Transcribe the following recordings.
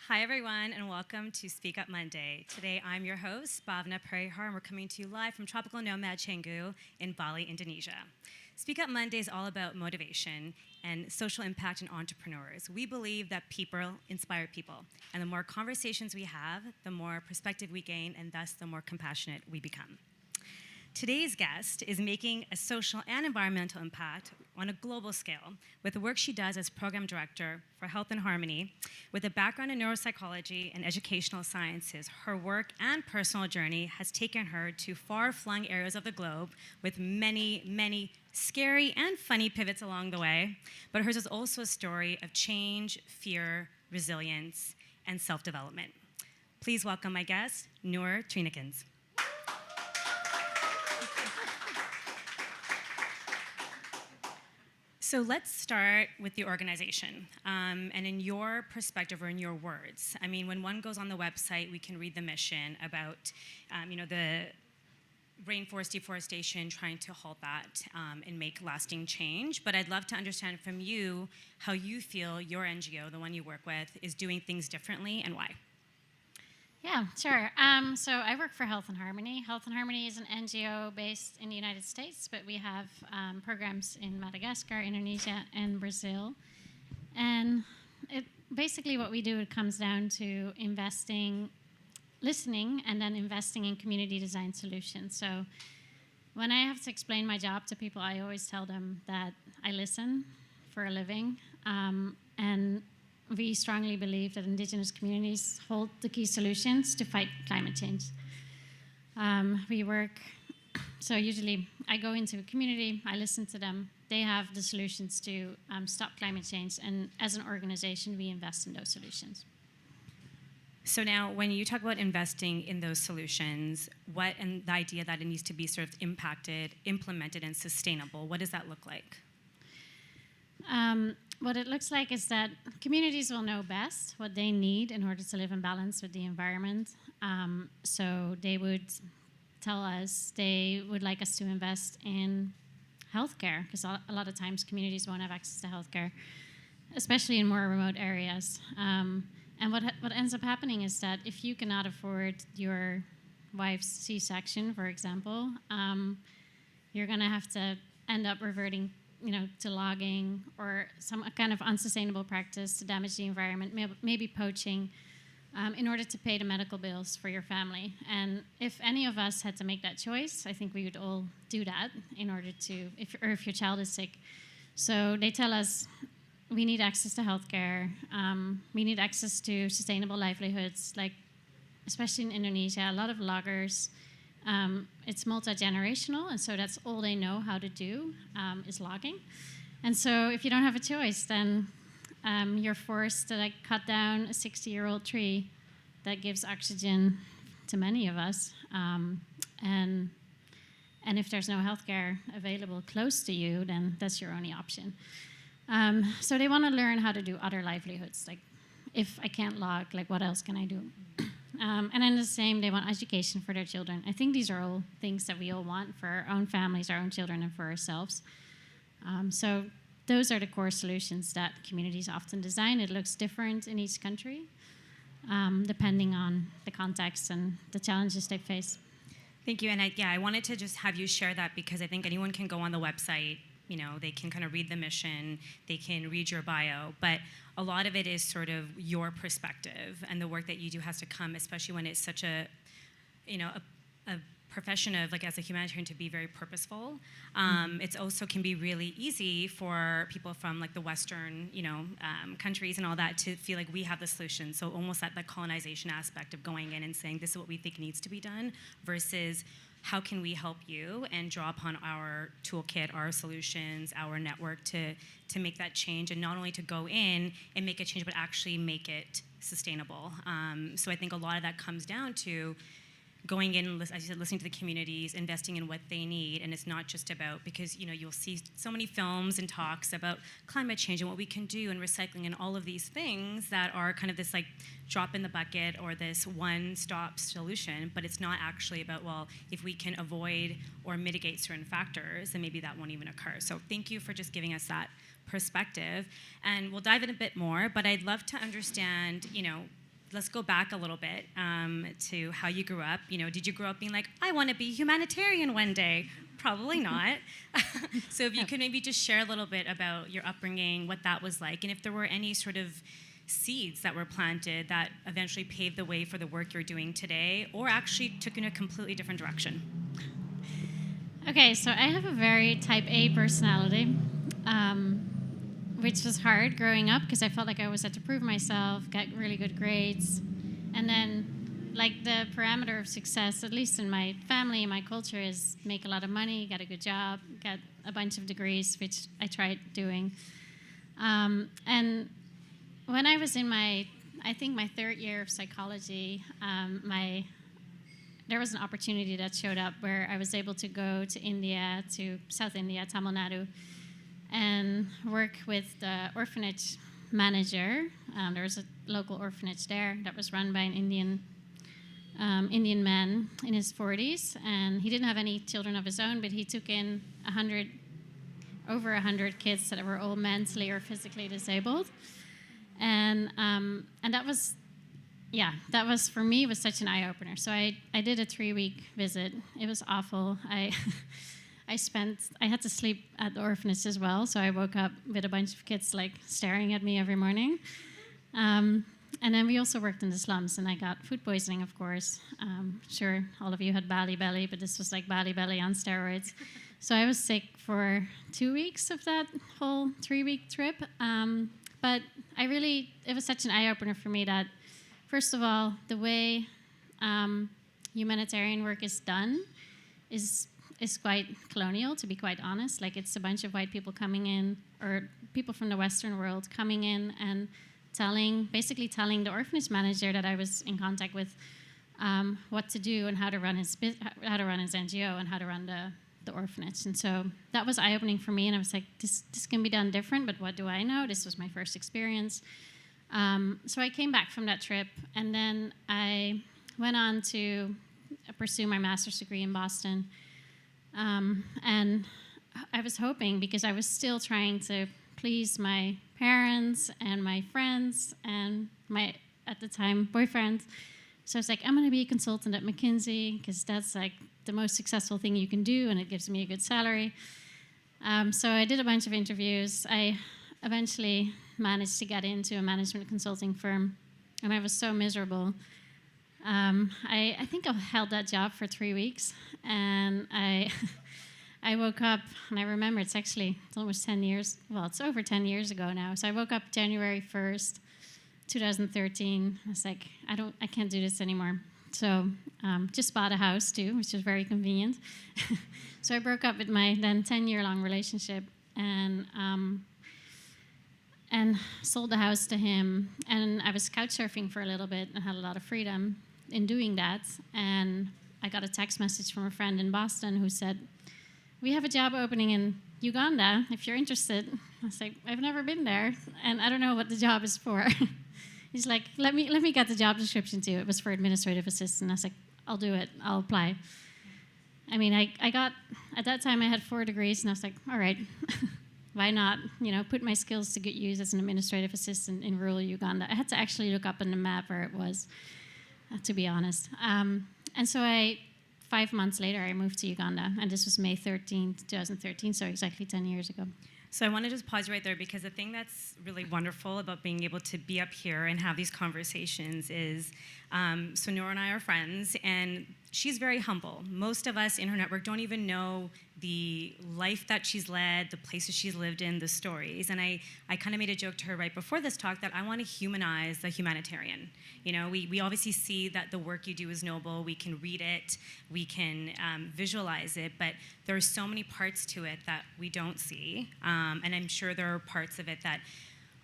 Hi, everyone, and welcome to Speak Up Monday. Today, I'm your host, Bhavna Parihar, and we're coming to you live from tropical Nomad, Canggu in Bali, Indonesia. Speak Up Monday is all about motivation and social impact in entrepreneurs. We believe that people inspire people, and the more conversations we have, the more perspective we gain, and thus the more compassionate we become. Today's guest is making a social and environmental impact on a global scale with the work she does as program director for Health and Harmony. With a background in neuropsychology and educational sciences, her work and personal journey has taken her to far-flung areas of the globe with many, many scary and funny pivots along the way. But hers is also a story of change, fear, resilience, and self-development. Please welcome my guest, Noor Trienekens. So let's start with the organization, and in your perspective or in your words. I mean, when one goes on the website, we can read the mission about, the rainforest deforestation, trying to halt that and make lasting change. But I'd love to understand from you how you feel your NGO, the one you work with, is doing things differently and why. Yeah, sure. So I work for Health and Harmony. Health and Harmony is an NGO based in the United States, but we have programs in Madagascar, Indonesia, and Brazil. And basically what we do, it comes down to listening, and then investing in community design solutions. So when I have to explain my job to people, I always tell them that I listen for a living. And we strongly believe that Indigenous communities hold the key solutions to fight climate change. Usually I go into a community, I listen to them, they have the solutions to stop climate change, and as an organization, we invest in those solutions. So now, when you talk about investing in those solutions, and the idea that it needs to be sort of implemented, and sustainable, what does that look like? What it looks like is that communities will know best what they need in order to live in balance with the environment. So they would tell us they would like us to invest in healthcare, because a lot of times communities won't have access to healthcare, especially in more remote areas. And what ends up happening is that if you cannot afford your wife's C-section, for example, you're going to have to end up reverting to logging or some kind of unsustainable practice to damage the environment, maybe poaching, in order to pay the medical bills for your family. And if any of us had to make that choice, I think we would all do that in order to, if your child is sick. So they tell us we need access to healthcare, we need access to sustainable livelihoods, like especially in Indonesia, a lot of loggers. It's multi-generational, and so that's all they know how to do is logging. And so if you don't have a choice, then you're forced to cut down a 60-year-old tree that gives oxygen to many of us. And if there's no healthcare available close to you, then that's your only option. So they want to learn how to do other livelihoods. Like, if I can't log, what else can I do? And then the same, they want education for their children. I think these are all things that we all want for our own families, our own children, and for ourselves. So those are the core solutions that communities often design. It looks different in each country, depending on the context and the challenges they face. Thank you. And I wanted to just have you share that, because I think anyone can go on the website, they can kind of read the mission, they can read your bio, but a lot of it is sort of your perspective, and the work that you do has to come, especially when it's such a profession of, as a humanitarian, to be very purposeful. It also can be really easy for people from the Western, countries and all that to feel like we have the solution. So almost that colonization aspect of going in and saying, this is what we think needs to be done, versus how can we help you and draw upon our toolkit, our solutions, our network to make that change, and not only to go in and make a change, but actually make it sustainable. So I think a lot of that comes down to going in, as you said, listening to the communities, investing in what they need. And it's not just about, because you'll see so many films and talks about climate change and what we can do and recycling and all of these things that are kind of this drop in the bucket or this one-stop solution, but it's not actually about, well, if we can avoid or mitigate certain factors, then maybe that won't even occur. So thank you for just giving us that perspective. And we'll dive in a bit more, but I'd love to understand, let's go back a little bit to how you grew up. Did you grow up being like, I want to be humanitarian one day? Probably not. So if you could maybe just share a little bit about your upbringing, what that was like, and if there were any sort of seeds that were planted that eventually paved the way for the work you're doing today, or actually took in a completely different direction. Okay, so I have a very type A personality, which was hard growing up because I felt like I always had to prove myself, get really good grades, and then like the parameter of success, at least in my family and my culture, is make a lot of money, get a good job, get a bunch of degrees, which I tried doing. And when I was in my third year of psychology, there was an opportunity that showed up where I was able to go to India, to South India, Tamil Nadu, and work with the orphanage manager. There was a local orphanage there that was run by an Indian man in his 40s, and he didn't have any children of his own, but he took in over 100 kids that were all mentally or physically disabled. And that was for me, was such an eye-opener. So I did a 3-week visit. It was awful. I had to sleep at the orphanage as well, so I woke up with a bunch of kids like staring at me every morning. And then we also worked in the slums, and I got food poisoning, of course. Sure, all of you had Bali belly, but this was like Bali belly on steroids. So I was sick for 2 weeks of that whole 3-week trip. But it was such an eye-opener for me that, first of all, the way humanitarian work is done is quite colonial, to be quite honest. Like, it's a bunch of white people coming in, or people from the Western world coming in and basically telling the orphanage manager that I was in contact with what to do and how to run his NGO and how to run the orphanage. And so that was eye-opening for me, and I was like, this can be done different, but what do I know? This was my first experience. So I came back from that trip, and then I went on to pursue my master's degree in Boston. And I was hoping, because I was still trying to please my parents and my friends and my, at the time, boyfriend. So I was like, I'm going to be a consultant at McKinsey, because that's like the most successful thing you can do, and it gives me a good salary. So I did a bunch of interviews. I eventually managed to get into a management consulting firm, and I was so miserable. I think I held that job for 3 weeks, and I woke up, and I remember it's almost 10 years, well, it's over 10 years ago now. So I woke up January 1st, 2013. I was like, I can't do this anymore. So just bought a house too, which was very convenient. So I broke up with my then 10-year-long relationship, and sold the house to him. And I was couch surfing for a little bit and had a lot of freedom in doing that. And I got a text message from a friend in Boston who said, we have a job opening in Uganda, if you're interested. I was like, I've never been there, and I don't know what the job is for. He's like, let me get the job description to you. It was for administrative assistant. I was like, I'll do it. I'll apply. I mean, I got, at that time I had 4 degrees, and I was like, all right, why not, put my skills to good use as an administrative assistant in rural Uganda. I had to actually look up on the map where it was, to be honest. And so 5 months later, I moved to Uganda, and this was May 13th, 2013, so exactly 10 years ago. So I want to just pause right there, because the thing that's really wonderful about being able to be up here and have these conversations is, so Noor and I are friends, and she's very humble. Most of us in her network don't even know the life that she's led, the places she's lived in, the stories. And I kind of made a joke to her right before this talk that I want to humanize the humanitarian. We obviously see that the work you do is noble. We can read it, we can visualize it, but there are so many parts to it that we don't see. And I'm sure there are parts of it that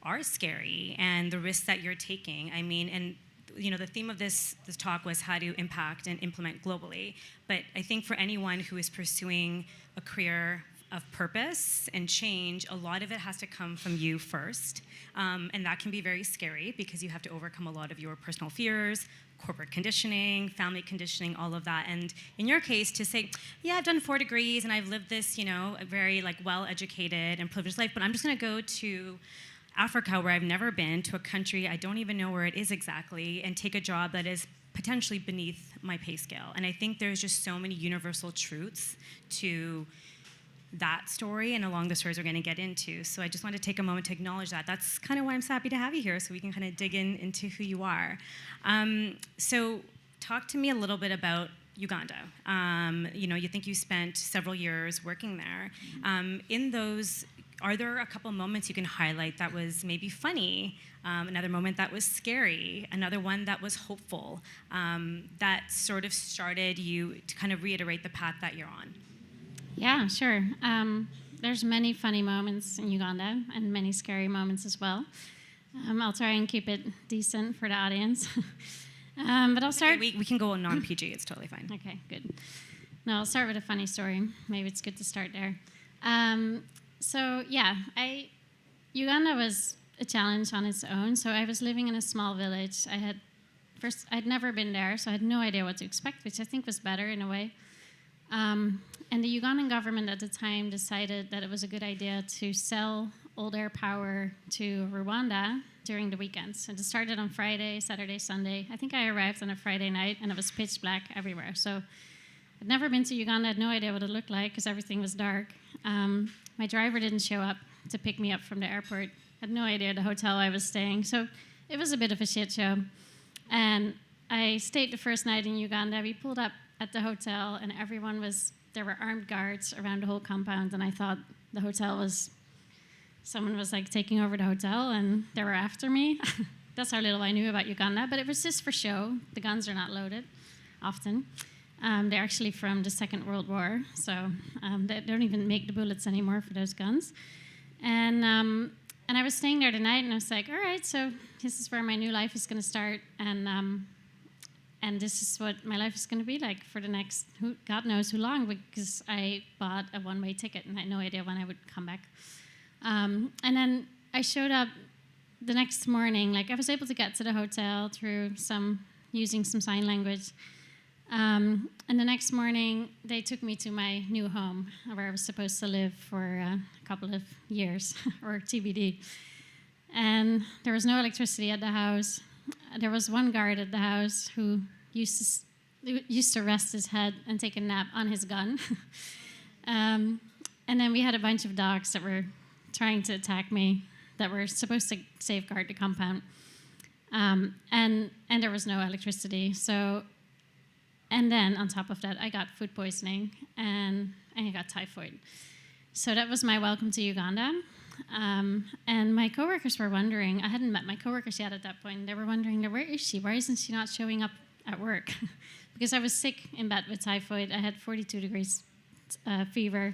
are scary, and the risks that you're taking. I mean, and the theme of this talk was how to impact and implement globally. But I think for anyone who is pursuing a career of purpose and change, a lot of it has to come from you first. And that can be very scary, because you have to overcome a lot of your personal fears, corporate conditioning, family conditioning, all of that. And in your case, to say, yeah, I've done 4 degrees and I've lived this, a very well-educated and privileged life, but I'm just going to go to Africa, where I've never been, to a country I don't even know where it is exactly, and take a job that is potentially beneath my pay scale. And I think there's just so many universal truths to that story and along the stories we're going to get into. So I just want to take a moment to acknowledge that. That's kind of why I'm so happy to have you here, so we can kind of dig into who you are. So talk to me a little bit about Uganda. You think you spent several years working there. In those, are there a couple moments you can highlight that was maybe funny, another moment that was scary, another one that was hopeful, that sort of started you to kind of reiterate the path that you're on? Yeah, sure. There's many funny moments in Uganda and many scary moments as well. I'll try and keep it decent for the audience. But I'll start... Okay, we can go non-PG, it's totally fine. Okay, good. No, I'll start with a funny story. Maybe it's good to start there. Uganda was a challenge on its own. So I was living in a small village. I'd never been there, so I had no idea what to expect, which I think was better in a way. And the Ugandan government at the time decided that it was a good idea to sell all their power to Rwanda during the weekends. And it started on Friday, Saturday, Sunday. I think I arrived on a Friday night, and it was pitch black everywhere. So I'd never been to Uganda. I had no idea what it looked like because everything was dark. My driver didn't show up to pick me up from the airport. I had no idea the hotel I was staying. So it was a bit of a shit show. And I stayed the first night in Uganda. We pulled up at the hotel, and there were armed guards around the whole compound, and I thought the hotel was, someone was like taking over the hotel, and they were after me. That's how little I knew about Uganda, but it was just for show. The guns are not loaded, often. They're actually from the Second World War, so they don't even make the bullets anymore for those guns. And I was staying there tonight, and I was like, all right, so this is where my new life is going to start, and this is what my life is going to be like for the next, God knows who long, because I bought a one-way ticket, and I had no idea when I would come back. And then I showed up the next morning. Like, I was able to get to the hotel through using some sign language. And the next morning, they took me to my new home, where I was supposed to live for a couple of years, or TBD. And there was no electricity at the house. There was one guard at the house who used to rest his head and take a nap on his gun. And then we had a bunch of dogs that were trying to attack me, that were supposed to safeguard the compound. And there was no electricity. And then on top of that, I got food poisoning and I got typhoid. So that was my welcome to Uganda. And my coworkers were wondering, I hadn't met my coworkers yet at that point. They were wondering, where is she? Why isn't she not showing up at work? Because I was sick in bed with typhoid. I had 42 degrees fever.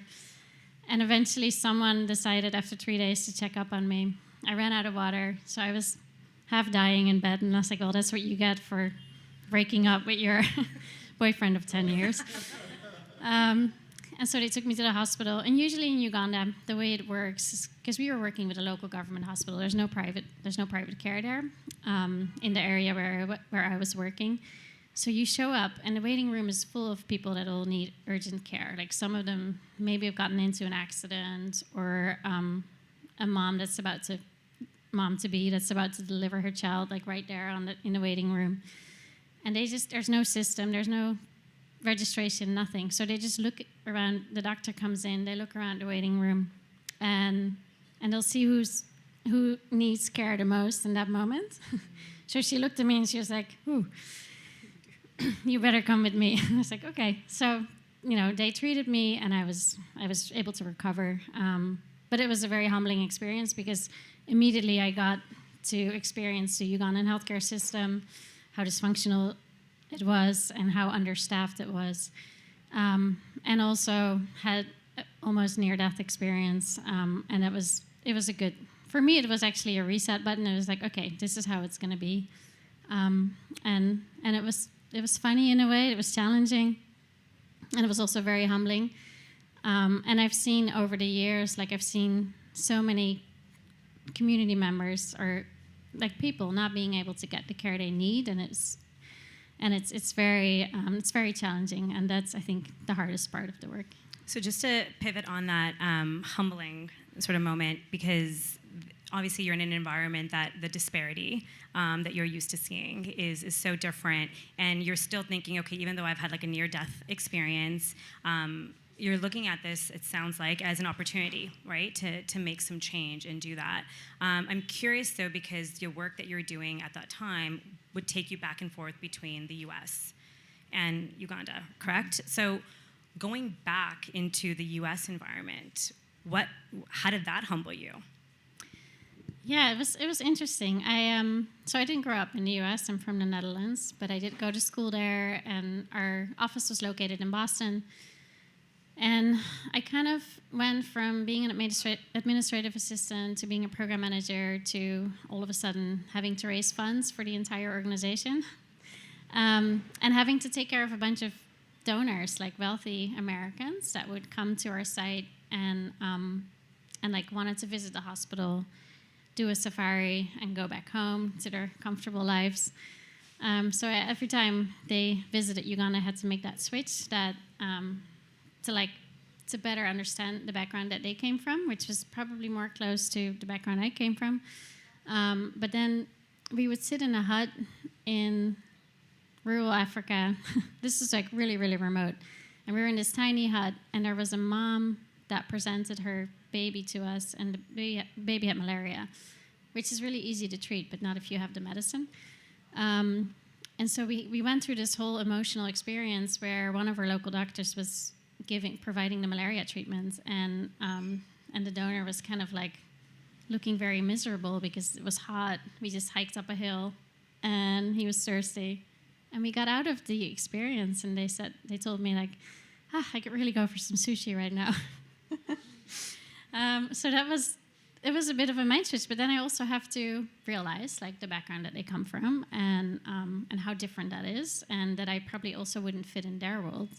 And eventually someone decided after 3 days to check up on me. I ran out of water, so I was half dying in bed. And I was like, oh, that's what you get for breaking up with your boyfriend of 10 years. And so they took me to the hospital. And usually in Uganda, the way it works is, because we were working with a local government hospital, there's no private care there in the area where I was working. So you show up, and the waiting room is full of people that all need urgent care. Like, some of them maybe have gotten into an accident, or a mom to be that's about to deliver her child, like right there in the waiting room. And there's no system, there's no registration, nothing. So they just look around. The doctor comes in, they look around the waiting room, and they'll see who needs care the most in that moment. So she looked at me and she was like, "Ooh, you better come with me." I was like, "Okay." So they treated me, and I was able to recover. But it was a very humbling experience, because immediately I got to experience the Ugandan healthcare system, how dysfunctional it was, and how understaffed it was, and also had almost near-death experience. And it was for me, it was actually a reset button. It was like, okay, this is how it's going to be, and it was funny in a way. It was challenging, and it was also very humbling. And I've seen over the years, I've seen so many community members, or people not being able to get the care they need, and it's very challenging, and that's, I think, the hardest part of the work. So just to pivot on that humbling sort of moment, because obviously you're in an environment that the disparity that you're used to seeing is so different, and you're still thinking, okay, even though I've had like a near-death experience, you're looking at this, it sounds like, as an opportunity, right, to make some change and do that. I'm curious, though, because your work that you're doing at that time would take you back and forth between the US and Uganda, correct? So going back into the US environment, how did that humble you? Yeah, it was interesting. So I didn't grow up in the U.S. I'm from the Netherlands, but I did go to school there, and our office was located in Boston. And I kind of went from being an administrative assistant to being a program manager to all of a sudden having to raise funds for the entire organization, and having to take care of a bunch of donors, like wealthy Americans that would come to our site and like wanted to visit the hospital, do a safari, and go back home to their comfortable lives. So every time they visited Uganda, I had to make that switch to better understand the background that they came from, which was probably more close to the background I came from. But then we would sit in a hut in rural Africa. This is like really, really remote. And we were in this tiny hut, and there was a mom that presented her baby to us, and the baby had malaria, which is really easy to treat, but not if you have the medicine. And so we went through this whole emotional experience where one of our local doctors was providing the malaria treatment, and the donor was kind of like looking very miserable because it was hot. We just hiked up a hill, and he was thirsty. And we got out of the experience, and they told me like, I could really go for some sushi right now. So it was a bit of a mind switch, but then I also have to realize like the background that they come from, and how different that is, and that I probably also wouldn't fit in their world.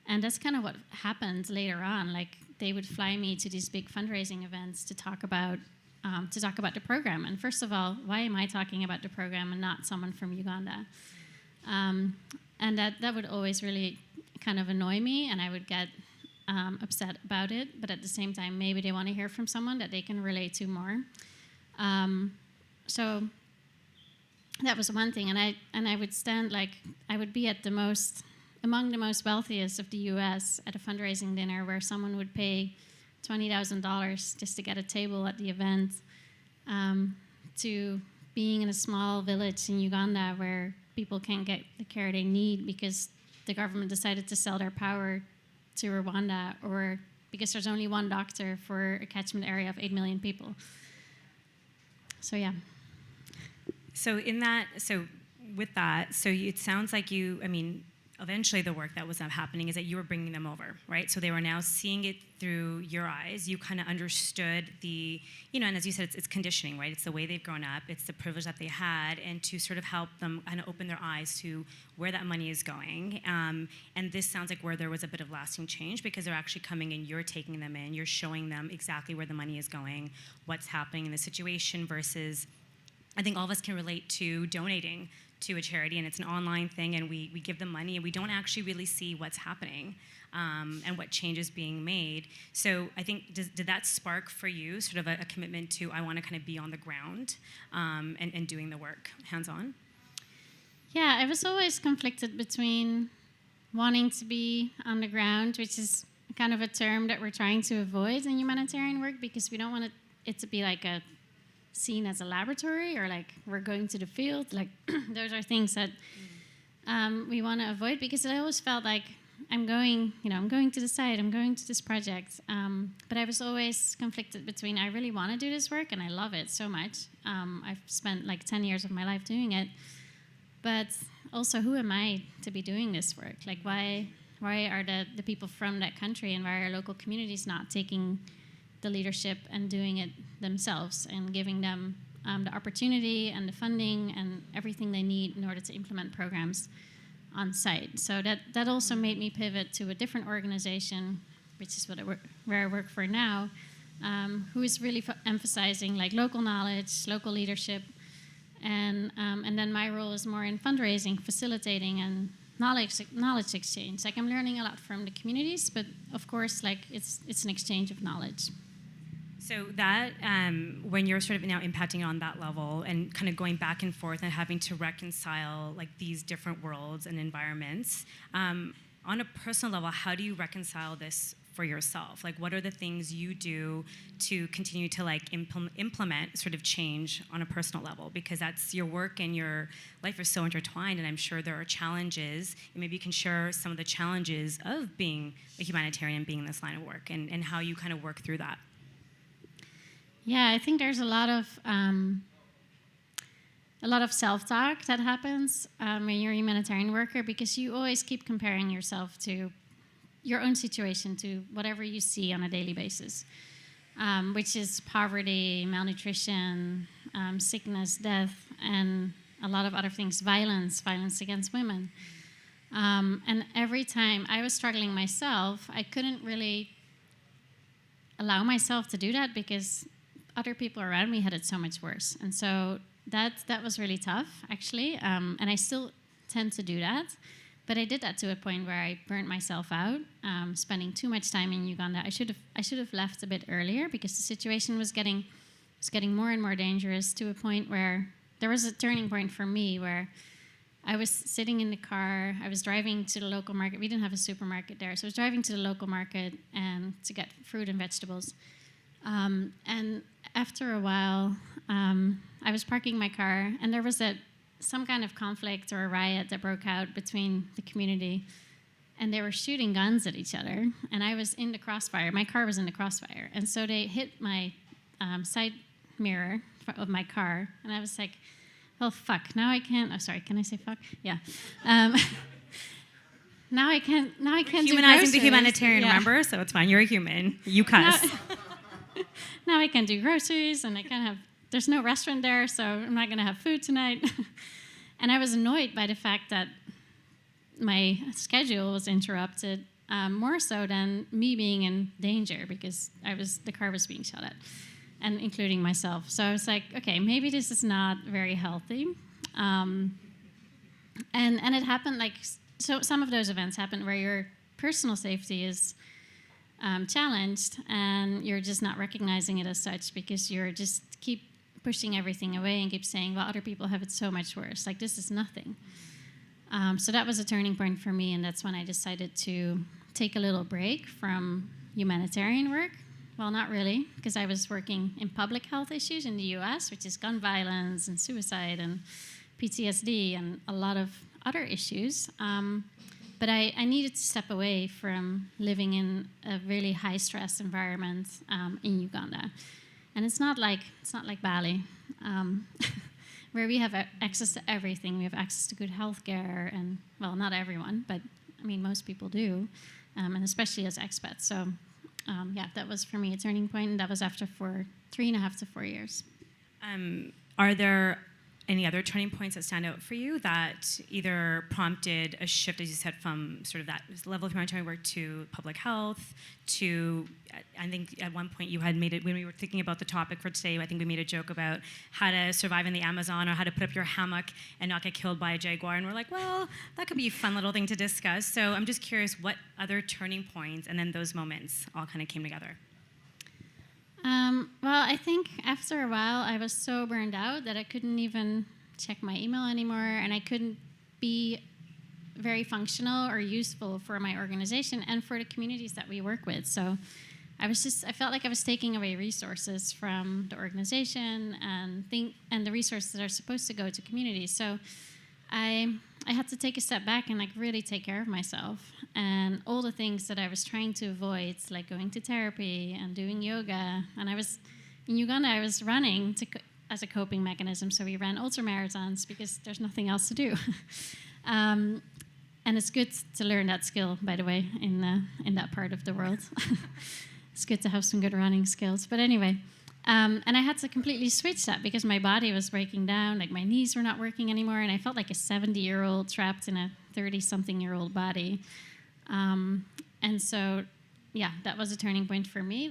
And that's kind of what happened later on. Like they would fly me to these big fundraising events to talk about the program. And first of all, why am I talking about the program and not someone from Uganda? And that would always really kind of annoy me, and I would get upset about it. But at the same time, maybe they want to hear from someone that they can relate to more. So that was one thing. And I would stand I would be at among the most wealthiest of the U.S. at a fundraising dinner where someone would pay $20,000 just to get a table at the event, to being in a small village in Uganda where people can't get the care they need because the government decided to sell their power to Rwanda, or because there's only one doctor for a catchment area of 8 million people. So yeah. So with that, it sounds like eventually the work that was happening is that you were bringing them over, right? So they were now seeing it through your eyes. You kind of understood and as you said, it's conditioning, right? It's the way they've grown up. It's the privilege that they had, and to sort of help them kind of open their eyes to where that money is going. And this sounds like where there was a bit of lasting change, because they're actually coming in, you're taking them in, you're showing them exactly where the money is going, what's happening in the situation, versus I think all of us can relate to donating to a charity, and it's an online thing, and we give them money, and we don't actually really see what's happening and what change is being made. So I think, did that spark for you sort of a commitment to, I want to kind of be on the ground and doing the work hands-on? Yeah, I was always conflicted between wanting to be on the ground, which is kind of a term that we're trying to avoid in humanitarian work, because we don't want it to be like seen as a laboratory, or like we're going to the field. Like those are things that we want to avoid, because I always felt like I'm going to the site, I'm going to this project. But I was always conflicted between, I really want to do this work and I love it so much. I've spent like 10 years of my life doing it. But also, who am I to be doing this work? Like why are the people from that country, and why are local communities not taking the leadership and doing it themselves, and giving them the opportunity and the funding and everything they need in order to implement programs on site? So that also made me pivot to a different organization, which is where I work for now, who is really emphasizing like local knowledge, local leadership, and then my role is more in fundraising, facilitating, and knowledge exchange. Like I'm learning a lot from the communities, but of course, like it's an exchange of knowledge. So that, when you're sort of now impacting on that level and kind of going back and forth and having to reconcile like these different worlds and environments, on a personal level, how do you reconcile this for yourself? Like, what are the things you do to continue to like implement sort of change on a personal level? Because that's your work and your life are so intertwined, and I'm sure there are challenges. And maybe you can share some of the challenges of being a humanitarian and being in this line of work, and how you kind of work through that. Yeah, I think there's a lot of self-talk that happens when you're a humanitarian worker, because you always keep comparing yourself to your own situation, to whatever you see on a daily basis, which is poverty, malnutrition, sickness, death, and a lot of other things, violence against women. And every time I was struggling myself, I couldn't really allow myself to do that because other people around me had it so much worse. And so that was really tough, actually. And I still tend to do that. But I did that to a point where I burnt myself out, spending too much time in Uganda. I should have left a bit earlier because the situation was getting more and more dangerous, to a point where there was a turning point for me where I was sitting in the car. I was driving to the local market. We didn't have a supermarket there, so I was driving to the local market and to get fruit and vegetables. And after a while, I was parking my car, and there was some kind of conflict or a riot that broke out between the community, and they were shooting guns at each other, and I was in the crossfire. My car was in the crossfire, and so they hit my side mirror of my car, and I was like, well, fuck, now I can't, oh, sorry, can I say fuck? Yeah. Now I can't humanizing the humanitarian, yeah. Remember? So it's fine, you're a human, you cuss. Now I can't do groceries, and I can't have, there's no restaurant there, so I'm not going to have food tonight. And I was annoyed by the fact that my schedule was interrupted, more so than me being in danger, because the car was being shot at, and including myself. So I was like, okay, maybe this is not very healthy. And it happened so some of those events happen where your personal safety is challenged, and you're just not recognizing it as such, because you're just keep pushing everything away and keep saying, well, other people have it so much worse. Like, this is nothing. So that was a turning point for me, and that's when I decided to take a little break from humanitarian work. Well, not really, because I was working in public health issues in the US, which is gun violence and suicide and PTSD and a lot of other issues. But I needed to step away from living in a really high-stress environment in Uganda. And it's not like Bali, where we have access to everything. We have access to good health care, and, well, not everyone, but, I mean, most people do, and especially as expats. So, yeah, that was, for me, a turning point, and that was after 3.5 to 4 years. Are there any other turning points that stand out for you that either prompted a shift, as you said, from sort of that level of humanitarian work to public health, to, I think at one point you had made it, when we were thinking about the topic for today, I think we made a joke about how to survive in the Amazon, or how to put up your hammock and not get killed by a jaguar, and we're like, well, that could be a fun little thing to discuss. So I'm just curious what other turning points and then those moments all kind of came together. Well, I think after a while, I was so burned out that I couldn't even check my email anymore, and I couldn't be very functional or useful for my organization and for the communities that we work with. So I felt like I was taking away resources from the organization and the resources that are supposed to go to communities. So I had to take a step back and really take care of myself, and all the things that I was trying to avoid, like going to therapy and doing yoga. And in Uganda, I was running as a coping mechanism. So we ran ultramarathons because there's nothing else to do. And it's good to learn that skill, by the way, in that part of the world. It's good to have some good running skills. But anyway. And I had to completely switch that because my body was breaking down, like my knees were not working anymore, and I felt like a 70-year-old trapped in a 30-something-year-old body. And so, yeah, that was a turning point for me.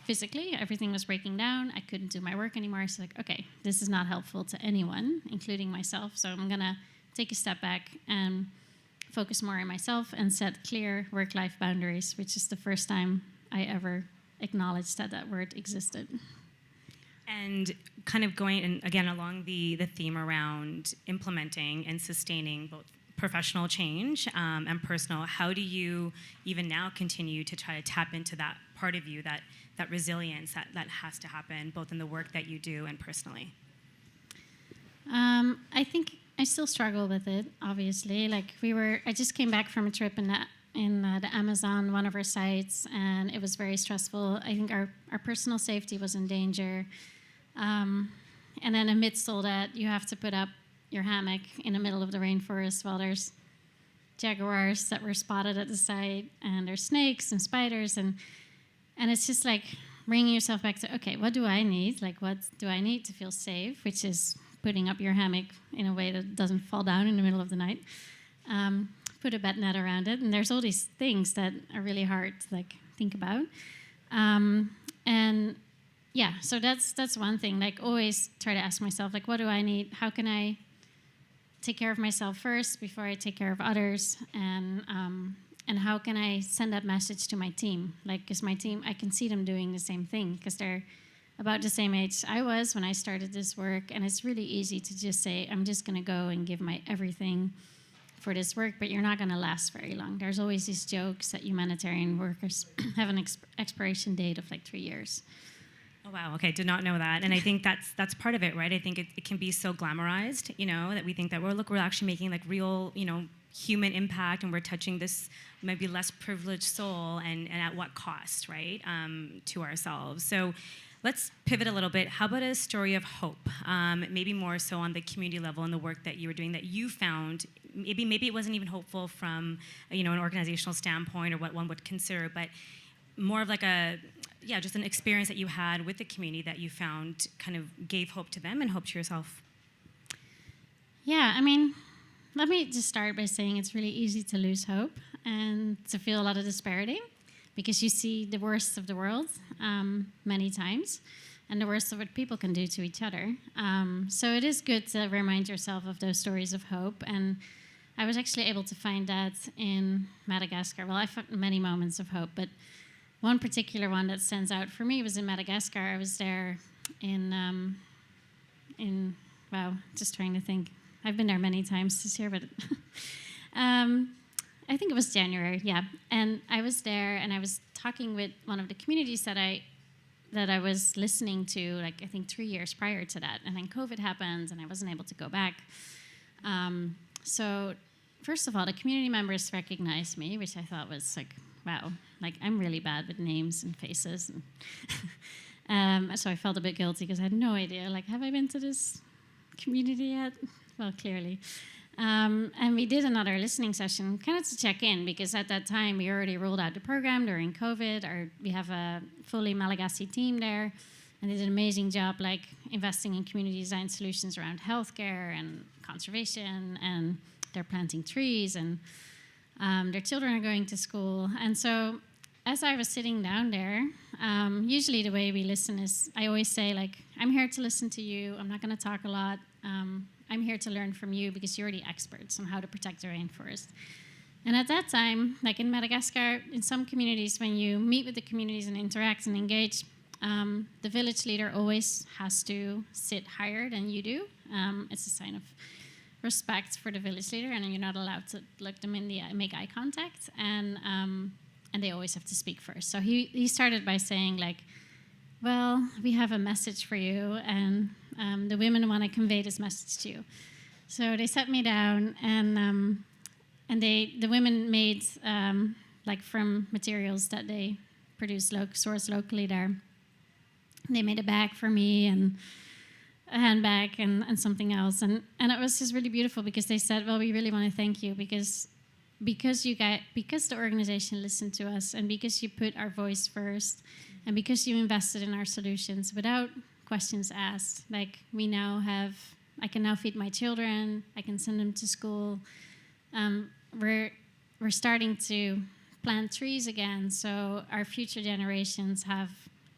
Physically, everything was breaking down. I couldn't do my work anymore. So, okay, this is not helpful to anyone, including myself. So I'm going to take a step back and focus more on myself and set clear work-life boundaries, which is the first time I ever acknowledge that that word existed. And kind of going, and again, along the theme around implementing and sustaining both professional change and personal, how do you even now continue to try to tap into that part of you, that resilience that has to happen, both in the work that you do and personally? I think I still struggle with it, obviously. Like I just came back from a trip in the Amazon, one of our sites, and it was very stressful. I think our personal safety was in danger. And then amidst all that, you have to put up your hammock in the middle of the rainforest while there's jaguars that were spotted at the site, and there's snakes and spiders, and it's just like bringing yourself back to, okay, what do I need? Like, what do I need to feel safe? Which is putting up your hammock in a way that doesn't fall down in the middle of the night. Put a bed net around it, and there's all these things that are really hard to like think about. And yeah, so that's one thing. Like, always try to ask myself, like, what do I need? How can I take care of myself first before I take care of others? And how can I send that message to my team? Like, because my team, I can see them doing the same thing because they're about the same age I was when I started this work, and it's really easy to just say, I'm just going to go and give my everything for this work, but you're not going to last very long. There's always these jokes that humanitarian workers have an expiration date of like 3 years. Oh, wow. Okay, did not know that. And I think that's part of it, right? I think it can be so glamorized, that we think that, we're actually making like real, human impact, and we're touching this maybe less privileged soul, and at what cost, right, to ourselves. So let's pivot a little bit. How about a story of hope? Maybe more so on the community level and the work that you were doing that you found, maybe it wasn't even hopeful from, an organizational standpoint or what one would consider, but more of like just an experience that you had with the community that you found kind of gave hope to them and hope to yourself. Yeah, I mean, let me just start by saying it's really easy to lose hope and to feel a lot of disparity because you see the worst of the world many times and the worst of what people can do to each other. So it is good to remind yourself of those stories of hope. And I was actually able to find that in Madagascar. Well, I found many moments of hope, but one particular one that stands out for me was in Madagascar. I was there just trying to think. I've been there many times this year, but I think it was January, yeah. And I was there, and I was talking with one of the communities that I was listening to, like I think 3 years prior to that. And then COVID happened, and I wasn't able to go back. So first of all, the community members recognized me, which I thought was like, wow, like I'm really bad with names and faces. And so I felt a bit guilty because I had no idea, like, have I been to this community yet? Well, clearly. And we did another listening session kind of to check in because at that time we already rolled out the program during COVID. We have a fully Malagasy team there, and they did an amazing job like investing in community design solutions around healthcare and conservation, and they're planting trees, and their children are going to school. And so as I was sitting down there, usually the way we listen is I always say, like, I'm here to listen to you. I'm not going to talk a lot. I'm here to learn from you because you're the experts on how to protect the rainforest. And at that time, like in Madagascar, in some communities, when you meet with the communities and interact and engage, the village leader always has to sit higher than you do. It's a sign of respect for the village leader, and you're not allowed to look them in the eye, make eye contact, and they always have to speak first. So he started by saying, like, well, we have a message for you, and the women want to convey this message to you. So they sat me down, and the women made, like from materials that they produce, sourced locally there. They made a bag for me and a handbag and something else. And it was just really beautiful because they said, well, we really want to thank you because the organization listened to us, and because you put our voice first, and because you invested in our solutions without questions asked. Like, I can now feed my children, I can send them to school. We're starting to plant trees again, so our future generations have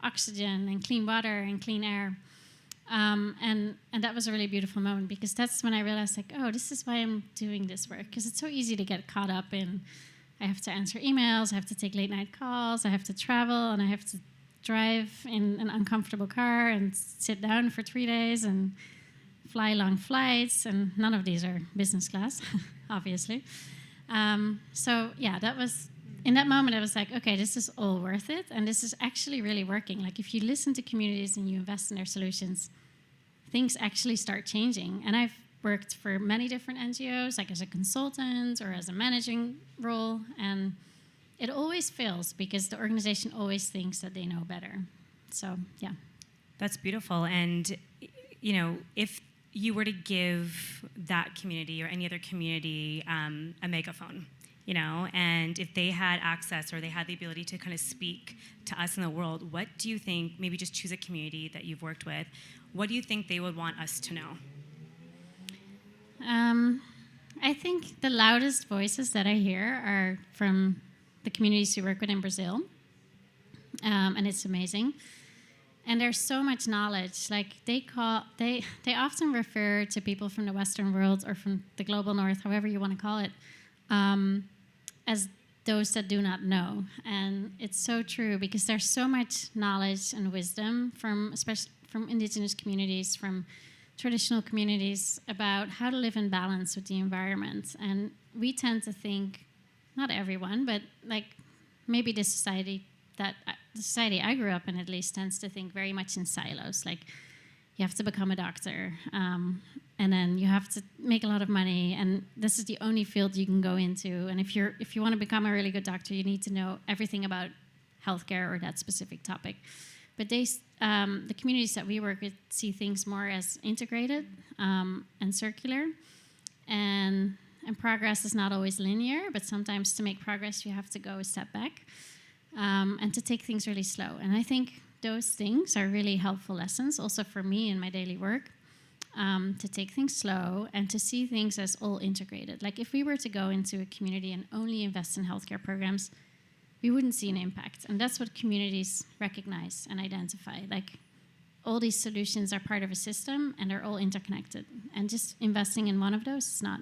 oxygen and clean water and clean air. And that was a really beautiful moment because that's when I realized, like, oh, this is why I'm doing this work, because it's so easy to get caught up in I have to answer emails, I have to take late night calls, I have to travel, and I have to drive in an uncomfortable car and sit down for 3 days and fly long flights, and none of these are business class, obviously. So yeah, that was, in that moment I was like, okay, this is all worth it, and this is actually really working. Like if you listen to communities and you invest in their solutions, things actually start changing. And I've worked for many different NGOs, like as a consultant or as a managing role, and it always fails because the organization always thinks that they know better. So yeah. That's beautiful. And you know, if you were to give that community or any other community a megaphone, you know, and if they had access or they had the ability to kind of speak to us in the world, what do you think, maybe just choose a community that you've worked with, what do you think they would want us to know? I think the loudest voices that I hear are from the communities we work with in Brazil, and it's amazing. And there's so much knowledge. Like they often refer to people from the Western world or from the global North, however you want to call it, as those that do not know. And it's so true because there's so much knowledge and wisdom from, especially from indigenous communities, from traditional communities, about how to live in balance with the environment. And we tend to think, not everyone, but like maybe the society I grew up in at least tends to think very much in silos. Like you have to become a doctor, and then you have to make a lot of money, and this is the only field you can go into. And if you want to become a really good doctor, you need to know everything about healthcare or that specific topic. But the communities that we work with see things more as integrated and circular, and progress is not always linear, but sometimes to make progress you have to go a step back. And to take things really slow. And I think those things are really helpful lessons also for me in my daily work, to take things slow and to see things as all integrated. Like if we were to go into a community and only invest in healthcare programs, we wouldn't see an impact. And that's what communities recognize and identify. Like all these solutions are part of a system and they're all interconnected. And just investing in one of those is not.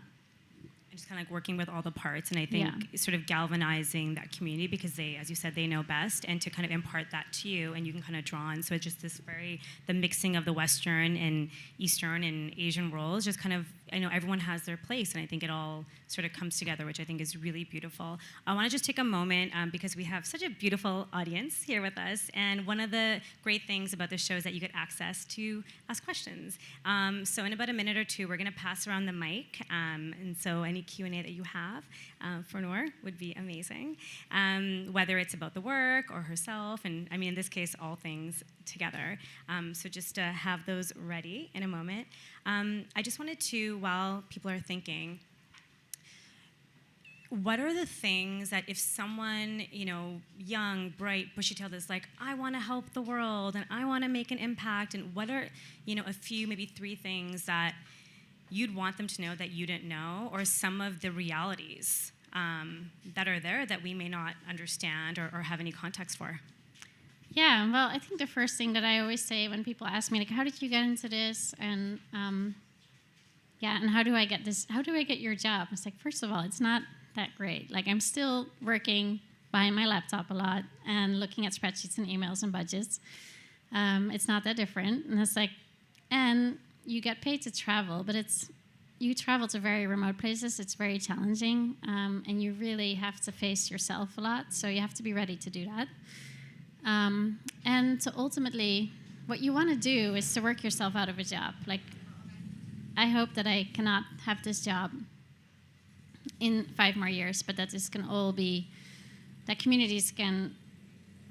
Just kind of like working with all the parts, and I think sort of galvanizing that community because they, as you said, they know best, and to kind of impart that to you, and you can kind of draw on. So it's just the mixing of the Western and Eastern and Asian worlds, just kind of, I know everyone has their place, and I think it all sort of comes together, which I think is really beautiful. I want to just take a moment because we have such a beautiful audience here with us, and one of the great things about this show is that you get access to ask questions. So in about a minute or two, we're going to pass around the mic, and so any Q&A that you have for Noor would be amazing, whether it's about the work or herself, and I mean in this case all things together. So just to have those ready in a moment. I just wanted to, while people are thinking, what are the things that if someone, you know, young, bright, bushy-tailed is like, I want to help the world and I want to make an impact, and what are, you know, a few, maybe 3 things that you'd want them to know that you didn't know, or some of the realities that are there that we may not understand or have any context for? Yeah, well, I think the first thing that I always say when people ask me, like, how did you get into this? And and how do I get this? How do I get your job? It's like, first of all, it's not that great. Like, I'm still working behind my laptop a lot and looking at spreadsheets and emails and budgets. It's not that different. And it's like, and you get paid to travel, but you travel to very remote places. It's very challenging, and you really have to face yourself a lot. So you have to be ready to do that. And to ultimately, what you want to do is to work yourself out of a job. Like, I hope that I cannot have this job in 5 more years, but that this can all be, that communities can,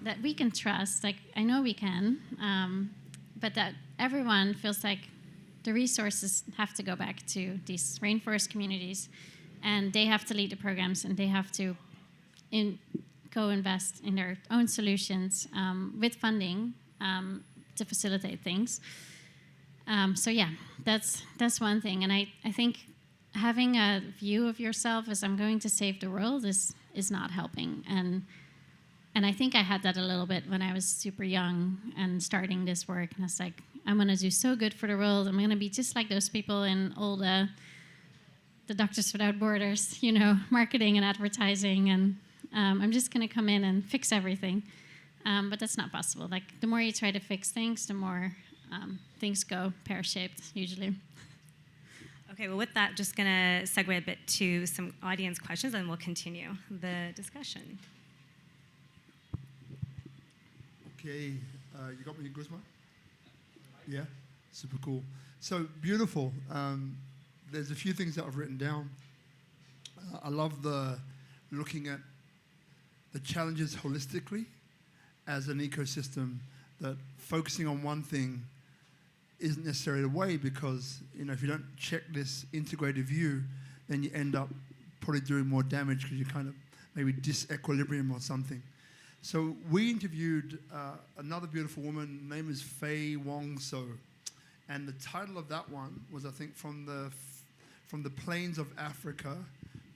that we can trust. Like, I know we can, but that everyone feels like the resources have to go back to these rainforest communities, and they have to lead the programs, and they have to co-invest in their own solutions with funding to facilitate things. So yeah, that's one thing. And I think having a view of yourself as I'm going to save the world is not helping. And I think I had that a little bit when I was super young and starting this work. And I was like, I'm going to do so good for the world. I'm going to be just like those people in all the Doctors Without Borders, you know, marketing and advertising. And I'm just going to come in and fix everything. But that's not possible. Like, the more you try to fix things, the more things go pear-shaped, usually. Okay, well, with that, just going to segue a bit to some audience questions, and we'll continue the discussion. Okay, you got me, Guzman? Yeah, super cool. So beautiful. There's a few things that I've written down. I love the looking at the challenges holistically as an ecosystem, that focusing on one thing isn't necessarily the way, because if you don't check this integrated view, then you end up probably doing more damage because you kind of maybe disequilibrium or something. So we interviewed another beautiful woman. Her name is Faye Wong So, and the title of that one was, I think, from the plains of Africa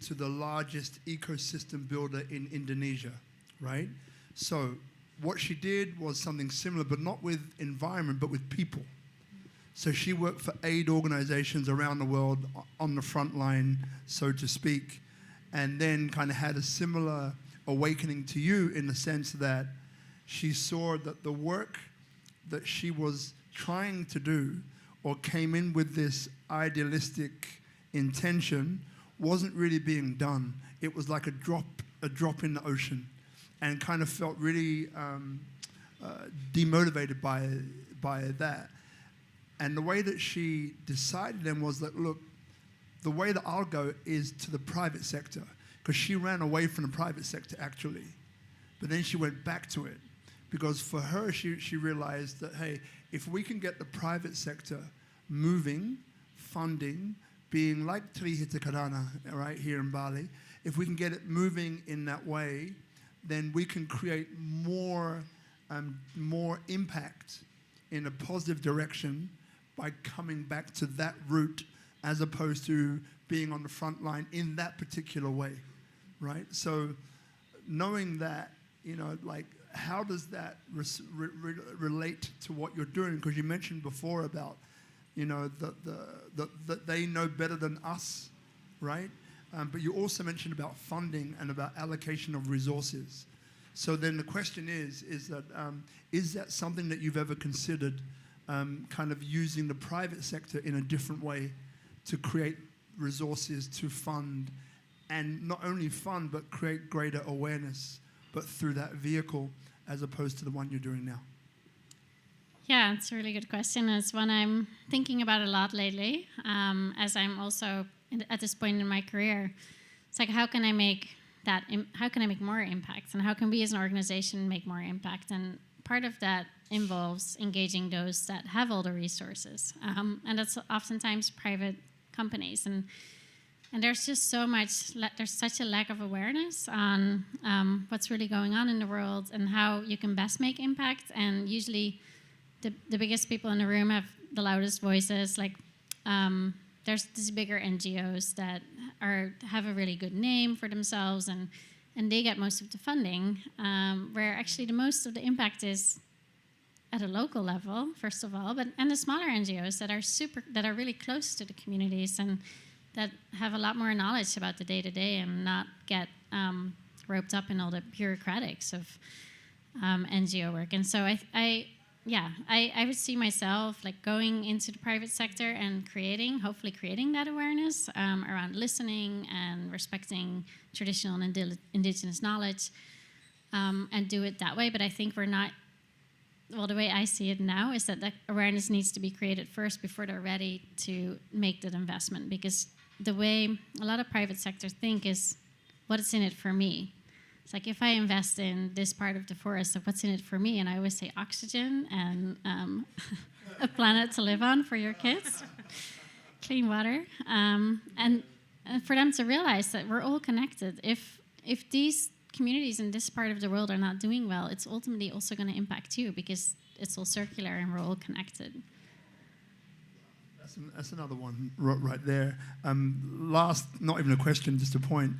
to the largest ecosystem builder in Indonesia, right? So what she did was something similar, but not with environment, but with people. So she worked for aid organizations around the world on the front line, so to speak, and then kind of had a similar awakening to you, in the sense that she saw that the work that she was trying to do, or came in with this idealistic intention, wasn't really being done. It was like a drop in the ocean, and kind of felt really demotivated by that. And the way that she decided then was that, look, the way that I'll go is to the private sector, because she ran away from the private sector, actually. But then she went back to it, because for her, she realized that, hey, if we can get the private sector moving, funding, being like Trihita Karana, right here in Bali, if we can get it moving in that way, then we can create more impact in a positive direction by coming back to that route, as opposed to being on the front line in that particular way, right? So knowing that, like, how does that relate to what you're doing? Because you mentioned before about, that they know better than us, right? But you also mentioned about funding and about allocation of resources. So then the question is that something that you've ever considered, kind of using the private sector in a different way to create resources to fund, and not only fund, but create greater awareness, but through that vehicle, as opposed to the one you're doing now? Yeah, it's a really good question. It's one I'm thinking about a lot lately, as I'm also at this point in my career. It's like, how can I make more impact, and how can we as an organization make more impact? And part of that involves engaging those that have all the resources, and that's oftentimes private companies. And there's just there's such a lack of awareness on what's really going on in the world and how you can best make impact. And usually the biggest people in the room have the loudest voices. Like, there's these bigger NGOs that have a really good name for themselves, and they get most of the funding, where actually the most of the impact is at a local level, first of all, and the smaller NGOs that are really close to the communities and that have a lot more knowledge about the day-to-day, and not get roped up in all the bureaucratics of NGO work. And so I would see myself like going into the private sector and hopefully creating that awareness around listening and respecting traditional and indigenous knowledge, and do it that way. But I think we're not. Well, the way I see it now is that awareness needs to be created first before they're ready to make that investment. Because the way a lot of private sectors think is, what's in it for me? It's like, if I invest in this part of the forest, so what's in it for me? And I always say oxygen and a planet to live on for your kids, clean water, and for them to realize that we're all connected. If these communities in this part of the world are not doing well, it's ultimately also going to impact you, because it's all circular and we're all connected. That's another one right there. Last, not even a question, just a point.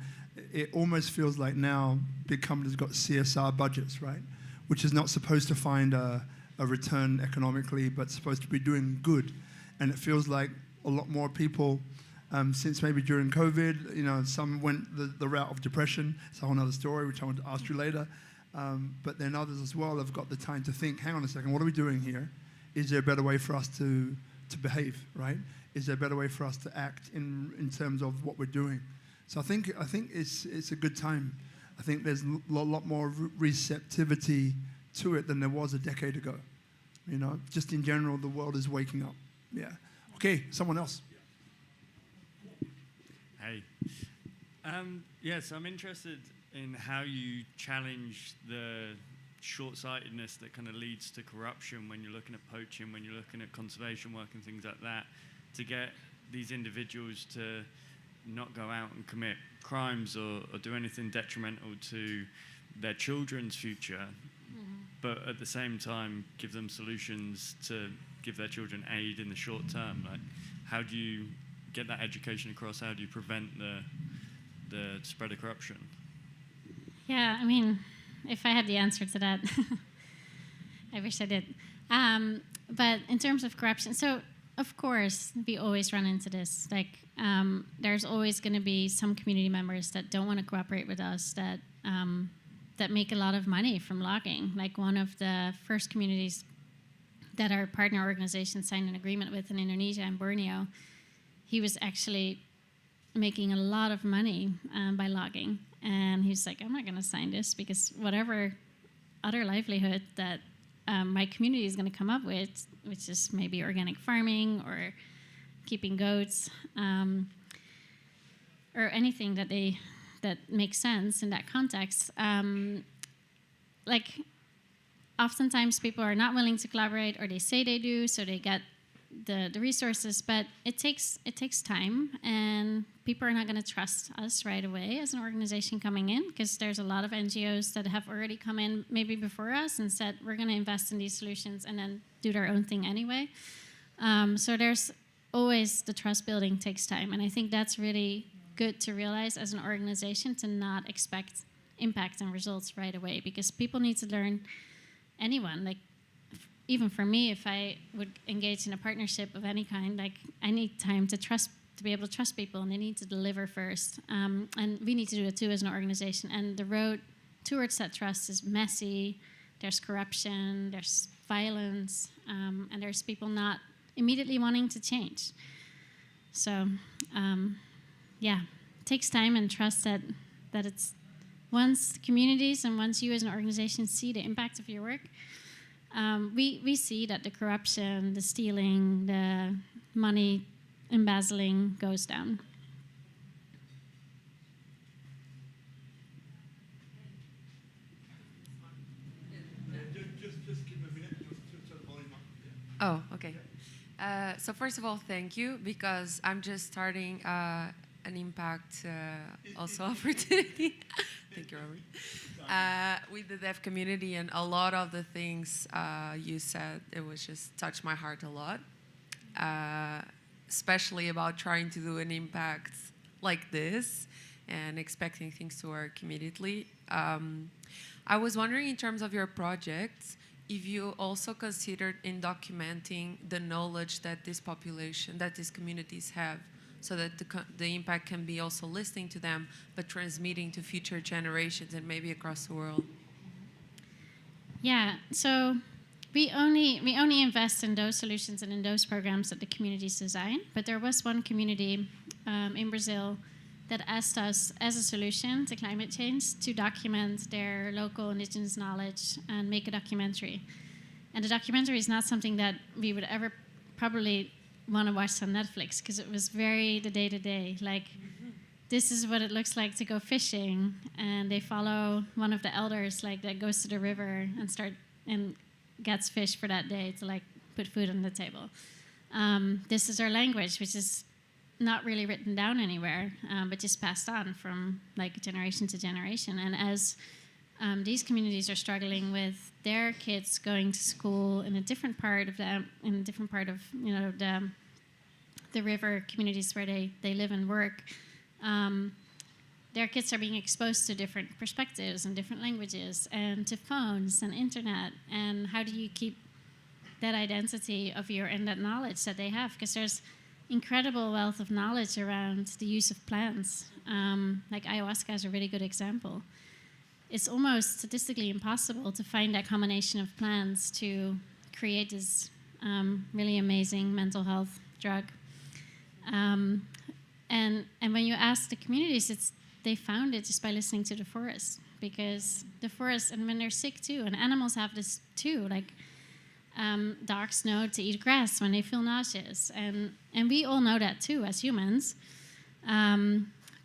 It almost feels like now big companies got CSR budgets, right? Which is not supposed to find a return economically, but supposed to be doing good. And it feels like a lot more people, since maybe during COVID, some went the route of depression. It's a whole other story, which I want to ask you later. But then others as well have got the time to think, hang on a second, what are we doing here? Is there a better way for us to behave, right? Is there a better way for us to act in terms of what we're doing? So I think it's a good time. I think there's a lot more receptivity to it than there was a decade ago. You know, just in general, the world is waking up. Yeah. Okay, someone else. Hey. Yes, I'm interested in how you challenge the short-sightedness that kind of leads to corruption when you're looking at poaching, when you're looking at conservation work and things like that, to get these individuals to not go out and commit crimes or do anything detrimental to their children's future, but at the same time give them solutions to give their children aid in the short term. Like, how do you get that education across? How do you prevent the spread of corruption? Yeah, I mean, if I had the answer to that, I wish I did. But in terms of corruption, so of course we always run into this. Like, there's always going to be some community members that don't want to cooperate with us, that make a lot of money from logging. Like, one of the first communities that our partner organization signed an agreement with in Indonesia and Borneo, he was actually making a lot of money by logging. And he's like, I'm not going to sign this, because whatever other livelihood that my community is going to come up with, which is maybe organic farming or keeping goats, or anything that makes sense in that context. Like, oftentimes people are not willing to collaborate, or they say they do, so they get the resources, but it takes time, and people are not going to trust us right away as an organization coming in, because there's a lot of NGOs that have already come in maybe before us and said, we're going to invest in these solutions, and then do their own thing anyway. So there's always, the trust building takes time, and I think that's really good to realize as an organization, to not expect impact and results right away, because people need to learn. Anyone, like, even for me, if I would engage in a partnership of any kind, like, I need time to be able to trust people, and they need to deliver first. And we need to do it too as an organization. And the road towards that trust is messy. There's corruption, there's violence, and there's people not immediately wanting to change. So, yeah, it takes time and trust that it's, once communities and once you as an organization see the impact of your work, we see that the corruption, the stealing, the money embezzling goes down. Just give a minute to turn the volume up. Oh, okay. So first of all, thank you, because I'm just starting an impact also opportunity. Thank you, Robert. With the deaf community, and a lot of the things you said, it was just touched my heart a lot, especially about trying to do an impact like this and expecting things to work immediately. I was wondering, in terms of your projects, if you also considered in documenting the knowledge that this population, that these communities have, so that the impact can be also listening to them, but transmitting to future generations and maybe across the world. Yeah, so we only invest in those solutions and in those programs that the communities design. But there was one community in Brazil that asked us, as a solution to climate change, to document their local indigenous knowledge and make a documentary. And the documentary is not something that we would ever probably want to watch on Netflix, because it was very the day-to-day. Like, this is what it looks like to go fishing, and they follow one of the elders, like, that goes to the river and gets fish for that day to, like, put food on the table. This is our language, which is not really written down anywhere, but just passed on from, like, generation to generation. And as these communities are struggling with their kids going to school in a different part of the river communities where they live and work, their kids are being exposed to different perspectives and different languages and to phones and internet. And how do you keep that identity of and that knowledge that they have? Because there's incredible wealth of knowledge around the use of plants. Like, ayahuasca is a really good example. it's almost statistically impossible to find that combination of plants to create this really amazing mental health drug. And when you ask the communities, they found it just by listening to the forest, because the forest, and when they're sick too, and animals have this too, like dogs know to eat grass when they feel nauseous, and we all know that too as humans,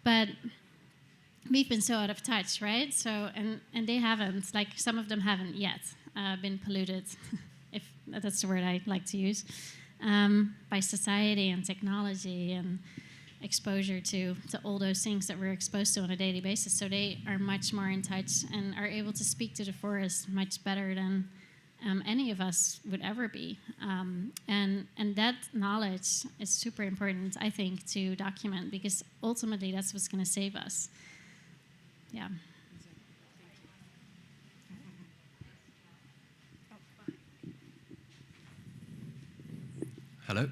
but we've been so out of touch, right? So and they haven't, like some of them haven't yet been polluted, if that's the word I like to use, by society and technology and exposure to all those things that we're exposed to on a daily basis. So they are much more in touch and are able to speak to the forest much better than any of us would ever be. And that knowledge is super important, I think, to document, because ultimately that's what's going to save us. Yeah. Hello.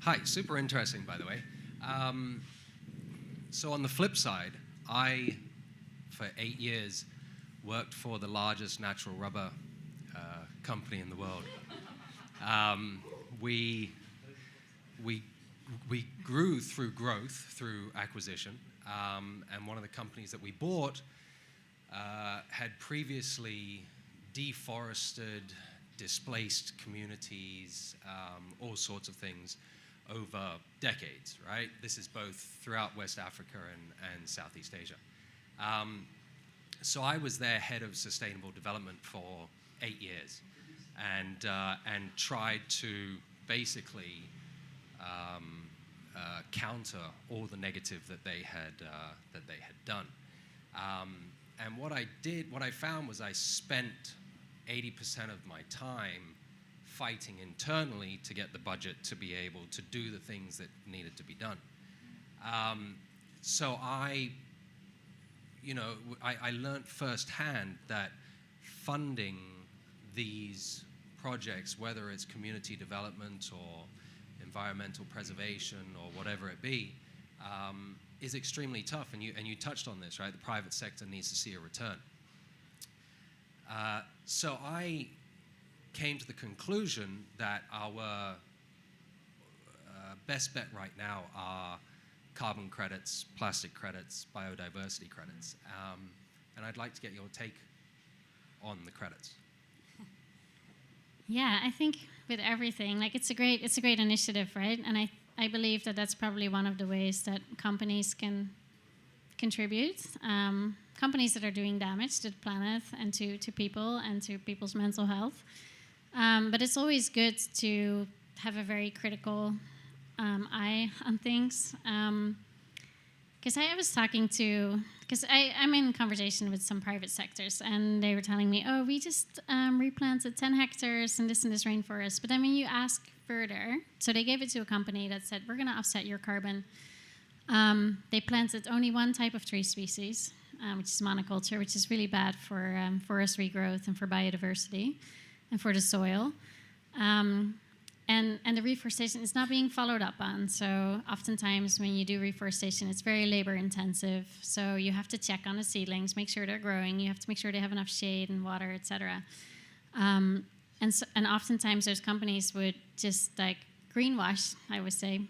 Hi, super interesting, by the way. So on the flip side, I, for 8 years, worked for the largest natural rubber company in the world. We grew through growth, through acquisition, and one of the companies that we bought had previously deforested, displaced communities, all sorts of things over decades, right? This is both throughout West Africa and Southeast Asia. So I was their head of sustainable development for 8 years, and tried to basically counter all the negative that they had done. And what I found was I spent 80% of my time fighting internally to get the budget to be able to do the things that needed to be done. So I learned firsthand that funding these projects, whether it's community development or environmental preservation or whatever it be, is extremely tough. And you touched on this, right? The private sector needs to see a return. So I came to the conclusion that our best bet right now are carbon credits, plastic credits, biodiversity credits. And I'd like to get your take on the credits. Yeah, I think with everything, like it's a great initiative, right? And I believe that that's probably one of the ways that companies can contribute. Companies that are doing damage to the planet and to people and to people's mental health. But it's always good to have a very critical eye on things. Because I was talking to, because I'm in conversation with some private sectors, and they were telling me, oh, we just replanted 10 hectares in this rainforest. But then when you ask further, so they gave it to a company that said, we're going to offset your carbon. They planted only one type of tree species, which is monoculture, which is really bad for forest regrowth and for biodiversity and for the soil. And the reforestation is not being followed up on. So oftentimes when you do reforestation, it's very labor intensive. So you have to check on the seedlings, make sure they're growing. You have to make sure they have enough shade and water, etc. And oftentimes those companies would just like greenwash, I would say,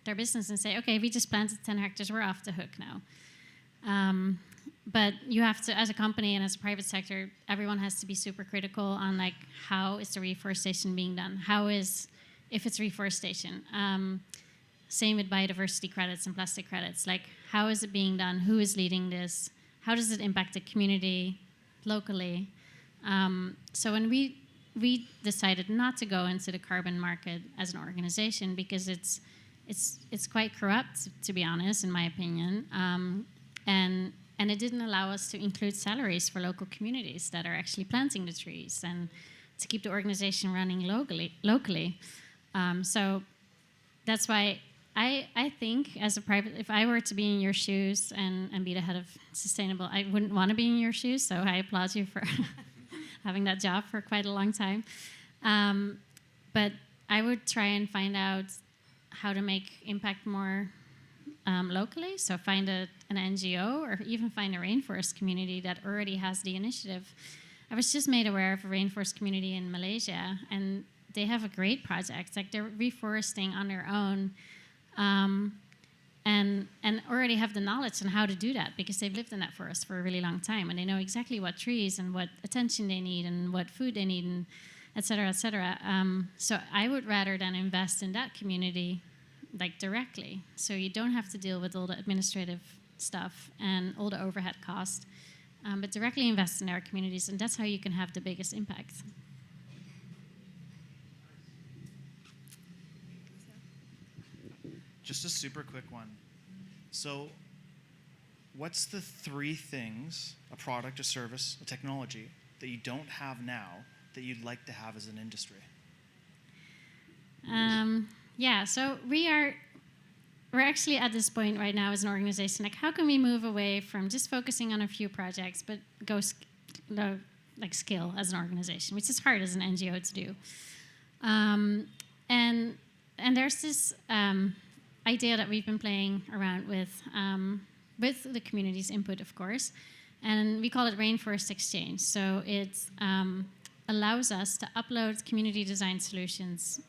their business and say, okay, we just planted 10 hectares, we're off the hook now. But you have to, as a company and as a private sector, everyone has to be super critical on like how is the reforestation being done? If it's reforestation? Same with biodiversity credits and plastic credits. Like how is it being done? Who is leading this? How does it impact the community locally? So when we decided not to go into the carbon market as an organization because it's quite corrupt, to be honest, in my opinion. And it didn't allow us to include salaries for local communities that are actually planting the trees and to keep the organization running locally. So that's why I think as a private, if I were to be in your shoes and be the head of sustainable, I wouldn't want to be in your shoes, so I applaud you for having that job for quite a long time. But I would try and find out how to make impact more locally. So find an NGO or even find a rainforest community that already has the initiative. I was just made aware of a rainforest community in Malaysia, and they have a great project. Like they're reforesting on their own, and already have the knowledge on how to do that because they've lived in that forest for a really long time, and they know exactly what trees and what attention they need and what food they need, and et cetera, et cetera. So I would rather than invest in that community like directly, so you don't have to deal with all the administrative stuff and all the overhead cost, but directly invest in our communities, and that's how you can have the biggest impact. Just a super quick one. So what's the 3 things, a product, a service, a technology, that you don't have now that you'd like to have as an industry? So we're actually at this point right now as an organization, like how can we move away from just focusing on a few projects, but go scale as an organization, which is hard as an NGO to do. And there's this idea that we've been playing around with the community's input, of course, and we call it Rainforest Exchange. So it allows us to upload community design solutions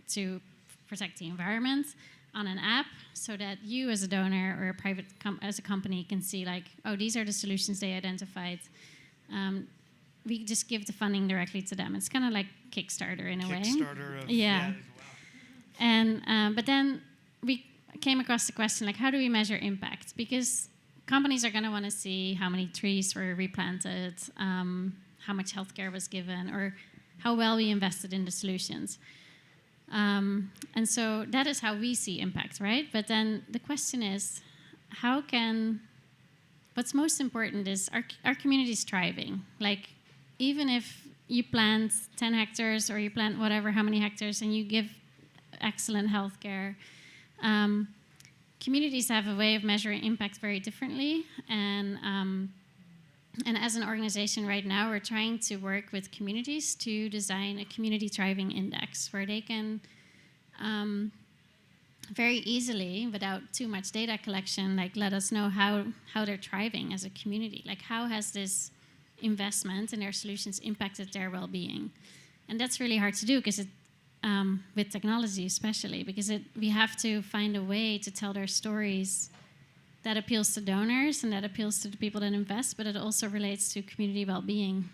to protect the environment on an app, so that you as a donor or as a company can see like, oh, these are the solutions they identified. We just give the funding directly to them. It's kind of like Kickstarter in a way. Kickstarter of yeah. Wow. And but then we came across the question, like, how do we measure impact? Because companies are going to want to see how many trees were replanted, how much healthcare was given, or how well we invested in the solutions. And so that is how we see impact, right? But then the question is, what's most important is, our communities thriving? Like, even if you plant 10 hectares or you plant whatever, how many hectares, and you give excellent healthcare, communities have a way of measuring impact very differently. And as an organization right now, we're trying to work with communities to design a community thriving index where they can very easily, without too much data collection, like let us know how they're thriving as a community. Like, how has this investment in their solutions impacted their well-being? And that's really hard to do because with technology especially, because we have to find a way to tell their stories that appeals to donors and that appeals to the people that invest, but it also relates to community well-being.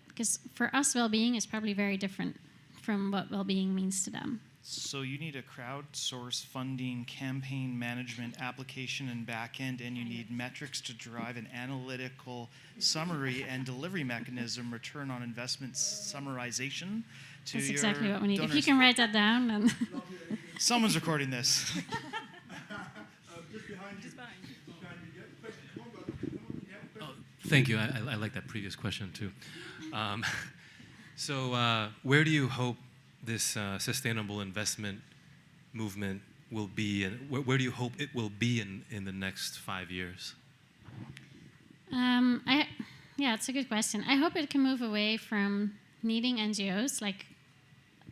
Because for us, well-being is probably very different from what well-being means to them. So you need a crowdsource funding, campaign management, application and backend, and you need metrics to drive an analytical summary and delivery mechanism, return on investment summarization to That's your exactly what we need. donors. If you can write that down, then... Someone's recording this. Thank you. I like that previous question too. So where do you hope this sustainable investment movement will be, and where do you hope it will be in the next 5 years? Yeah, it's a good question. I hope it can move away from needing NGOs like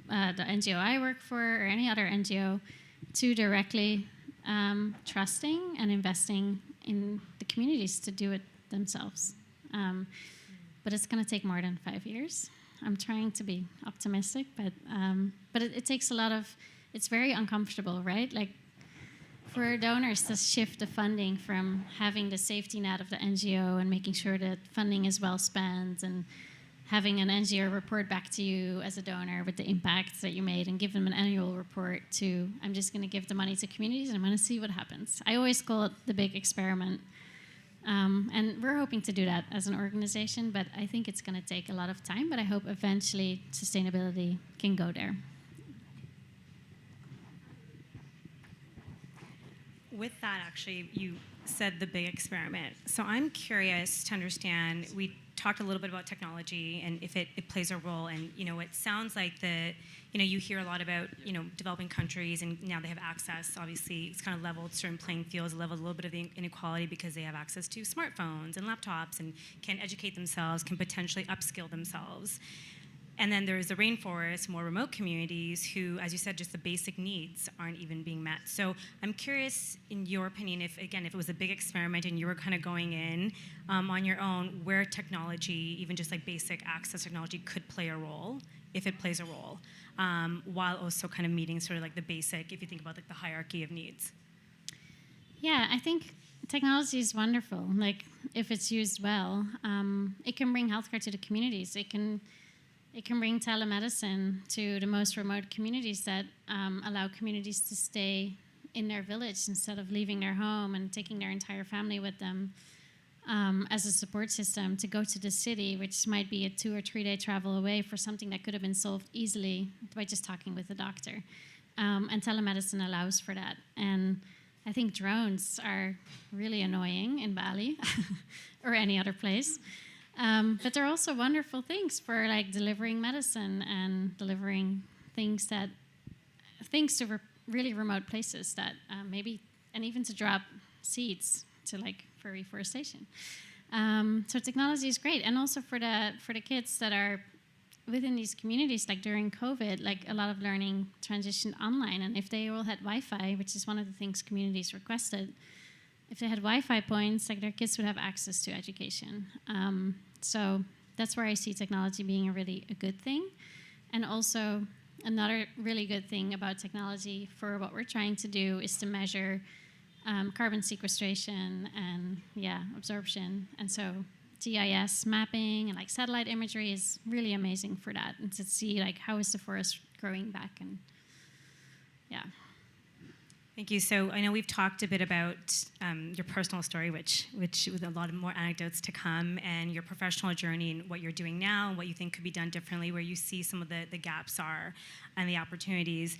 the NGO I work for or any other NGO to directly trusting and investing in the communities to do it themselves. But it's going to take more than 5 years. I'm trying to be optimistic, but it takes a lot of, it's very uncomfortable, right? Like, for donors to shift the funding from having the safety net of the NGO and making sure that funding is well spent and having an NGO report back to you as a donor with the impacts that you made and give them an annual report to, I'm just going to give the money to communities and I'm going to see what happens. I always call it the big experiment. And we're hoping to do that as an organization, but I think it's going to take a lot of time, but I hope eventually sustainability can go there. With that, actually, you said the big experiment. So I'm curious to understand, we talked a little bit about technology and if it plays a role, and it sounds like you hear a lot about developing countries, and now they have access. Obviously, it's kind of leveled certain playing fields, leveled a little bit of the inequality because they have access to smartphones and laptops and can educate themselves, can potentially upskill themselves. And then there's the rainforest, more remote communities who, as you said, just the basic needs aren't even being met. So I'm curious, in your opinion, if it was a big experiment and you were kind of going in on your own, where technology, even just like basic access technology, could play a role, if it plays a role, while also kind of meeting sort of like the basic, if you think about like the hierarchy of needs. Yeah, I think technology is wonderful. Like, if it's used well, it can bring healthcare to the communities. It can bring telemedicine to the most remote communities that allow communities to stay in their village instead of leaving their home and taking their entire family with them as a support system to go to the city, which might be a 2 or 3 day travel away for something that could have been solved easily by just talking with a doctor. And telemedicine allows for that. And I think drones are really annoying in Bali or any other place. But they're also wonderful things for like delivering medicine and delivering things to really remote places that maybe, and even to drop seeds to like for reforestation. So technology is great, and also for the kids that are within these communities, like during COVID, like a lot of learning transitioned online, and if they all had Wi-Fi, which is one of the things communities requested, if they had Wi-Fi points, like their kids would have access to education. So that's where I see technology being a good thing. And also another really good thing about technology for what we're trying to do is to measure carbon sequestration and absorption. And so GIS mapping and like satellite imagery is really amazing for that, and to see like how is the forest growing back. And Thank you. So I know we've talked a bit about your personal story, which with a lot of more anecdotes to come, and your professional journey and what you're doing now and what you think could be done differently, where you see some of the gaps are and the opportunities.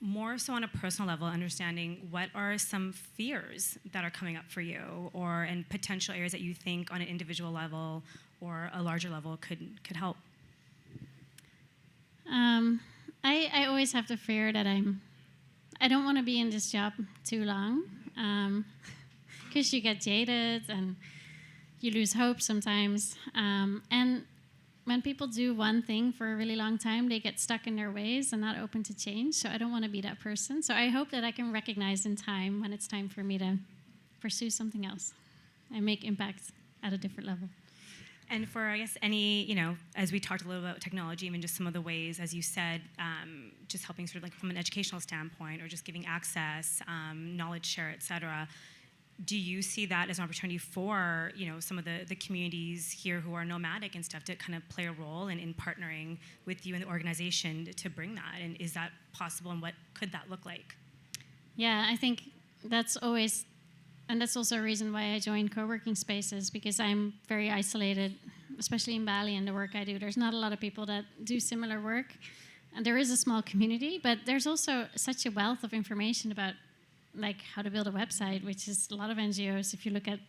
More so on a personal level, understanding what are some fears that are coming up for you, and potential areas that you think on an individual level or a larger level could help. I always have the fear that I don't want to be in this job too long, because you get jaded and you lose hope sometimes. And when people do one thing for a really long time, they get stuck in their ways and not open to change. So I don't want to be that person. So I hope that I can recognize in time when it's time for me to pursue something else and make impact at a different level. And for, I guess, any, as we talked a little about technology, even just some of the ways, as you said, just helping sort of like from an educational standpoint, or just giving access, knowledge share, et cetera, do you see that as an opportunity for, some of the communities here who are nomadic and stuff to kind of play a role in partnering with you and the organization to bring that? And is that possible, and what could that look like? Yeah, I think that's always, and that's also a reason why I joined co-working spaces, because I'm very isolated, especially in Bali and the work I do. There's not a lot of people that do similar work, and there is a small community, but there's also such a wealth of information about like how to build a website, which is a lot of NGOs. If you look at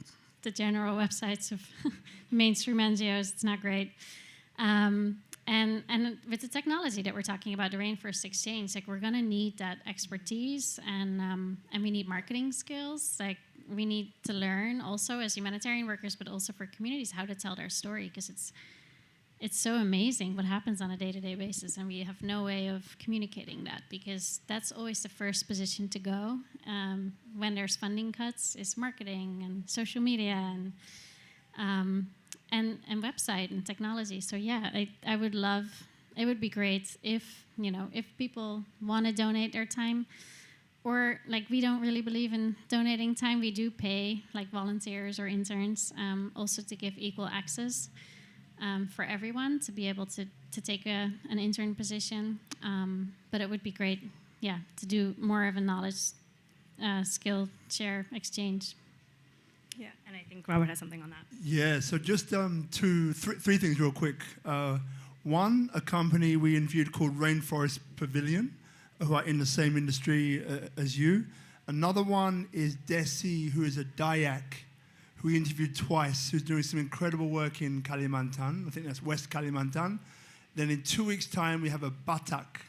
the general websites of mainstream NGOs, it's not great. And with the technology that we're talking about, the Rainforest Exchange, like we're gonna need that expertise, and we need marketing skills. Like we need to learn also as humanitarian workers, but also for communities, how to tell their story, because it's so amazing what happens on a day-to-day basis, and we have no way of communicating that, because that's always the first position to go when there's funding cuts, is marketing and social media and website and technology. So yeah, I would love, it would be great if people want to donate their time, or like we don't really believe in donating time. We do pay like volunteers or interns also to give equal access for everyone to be able to take an intern position. But it would be great, to do more of a knowledge, skill share exchange. Yeah, and I think Robert has something on that. Yeah, so just three things real quick. One, a company we interviewed called Rainforest Pavilion, who are in the same industry as you. Another one is Desi, who is a Dayak, who we interviewed twice, who's doing some incredible work in Kalimantan. I think that's West Kalimantan. Then in 2 weeks' time, we have a Batak,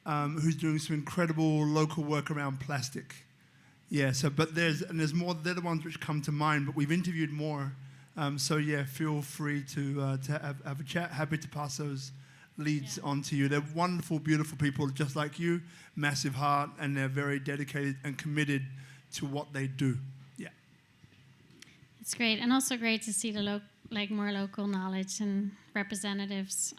who's doing some incredible local work around plastic. Yeah, so, but there's more, they're the ones which come to mind, but we've interviewed more So yeah, feel free to have a chat. Happy to pass those leads on to you. They're wonderful, beautiful people just like you, massive heart, and they're very dedicated and committed to what they do. Yeah. It's great, and also great to see the more local knowledge and representatives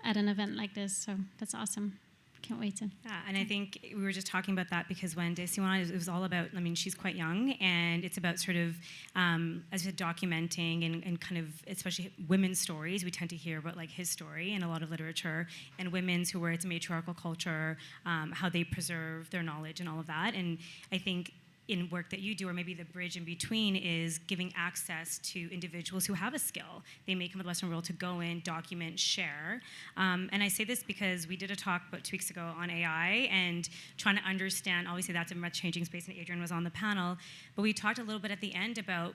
at an event like this. So that's awesome. Can't wait to. Yeah, and I think we were just talking about that because when Daisy went on, it was all about, I mean, she's quite young, and it's about sort of, as we said, documenting and kind of, especially women's stories. We tend to hear about like his story in a lot of literature, and women's who were, it's a matriarchal culture, how they preserve their knowledge and all of that. And I think in work that you do, or maybe the bridge in between, is giving access to individuals who have a skill. They may come to the Western world to go in, document, share. And I say this because we did a talk about 2 weeks ago on AI and trying to understand, obviously that's a much changing space, and Adrian was on the panel, but we talked a little bit at the end about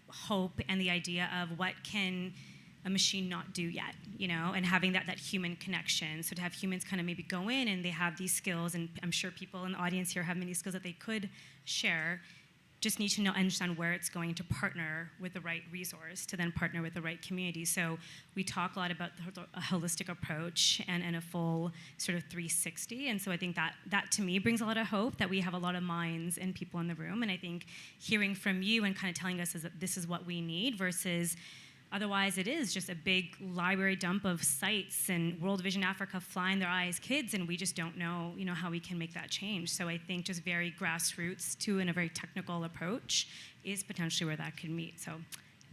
hope and the idea of what can a machine not do yet, you know, and having that human connection. So to have humans kind of maybe go in and they have these skills, and I'm sure people in the audience here have many skills that they could share, just need to understand where it's going to partner with the right resource to then partner with the right community. So we talk a lot about a holistic approach and a full sort of 360. And so I think that to me brings a lot of hope, that we have a lot of minds and people in the room. And I think hearing from you and kind of telling us that this is what we need versus otherwise, it is just a big library dump of sites and World Vision Africa flying their eyes kids, and we just don't know, you know, how we can make that change. So I think just very grassroots to and a very technical approach is potentially where that could meet. So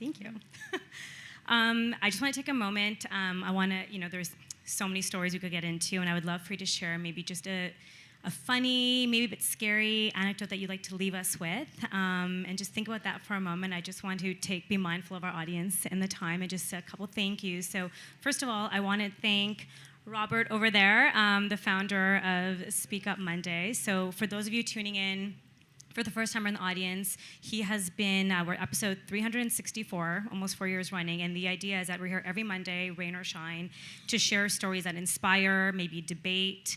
thank you. I just want to take a moment. I want to, you know, there's so many stories we could get into, and I would love for you to share maybe just a funny, maybe a bit scary anecdote that you'd like to leave us with, and just think about that for a moment. I just want to be mindful of our audience and the time, and just a couple thank yous. So first of all, I want to thank Robert over there, the founder of SpeakuP Monday. So for those of you tuning in for the first time in the audience, he has been, we're episode 364, almost 4 years running, and the idea is that we're here every Monday, rain or shine, to share stories that inspire, maybe debate,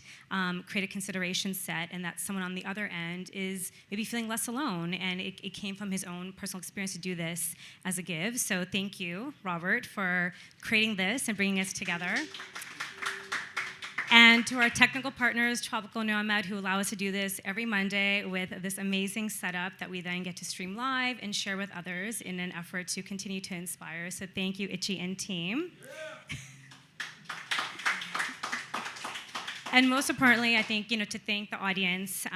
create a consideration set, and that someone on the other end is maybe feeling less alone, and it came from his own personal experience to do this as a give. So thank you, Robert, for creating this and bringing us together. And to our technical partners, Tropical Nomad, who allow us to do this every Monday with this amazing setup that we then get to stream live and share with others in an effort to continue to inspire. So thank you, Itchy and team. Yeah. And most importantly, I think, you know, to thank the audience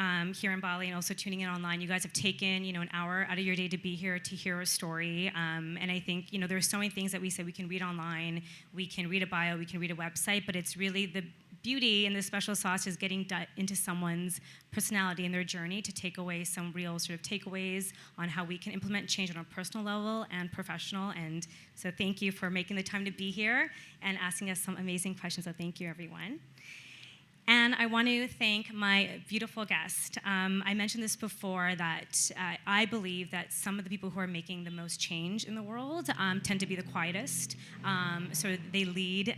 here in Bali and also tuning in online. You guys have taken, you know, an hour out of your day to be here to hear a story. And I think, you know, there's so many things that we say we can read online, we can read a bio, we can read a website, but it's really the beauty and the special sauce is getting into someone's personality and their journey to take away some real sort of takeaways on how we can implement change on a personal level and professional. And so thank you for making the time to be here and asking us some amazing questions. So thank you, everyone. And I want to thank my beautiful guest. I mentioned this before, that I believe that some of the people who are making the most change in the world tend to be the quietest. So they lead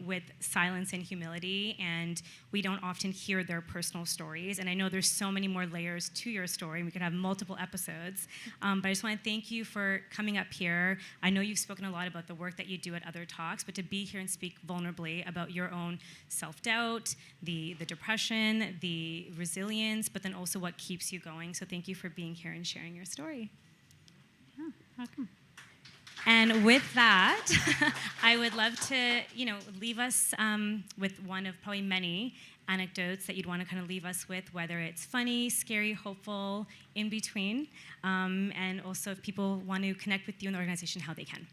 with silence and humility, and we don't often hear their personal stories. And I know there's so many more layers to your story, and we could have multiple episodes. But I just want to thank you for coming up here. I know you've spoken a lot about the work that you do at other talks, but to be here and speak vulnerably about your own self-doubt, the depression, the resilience, but then also what keeps you going. So thank you for being here and sharing your story. Oh, welcome. And with that, I would love to, you know, leave us with one of probably many anecdotes that you'd want to kind of leave us with, whether it's funny, scary, hopeful, in between, and also if people want to connect with you in the organization, how they can.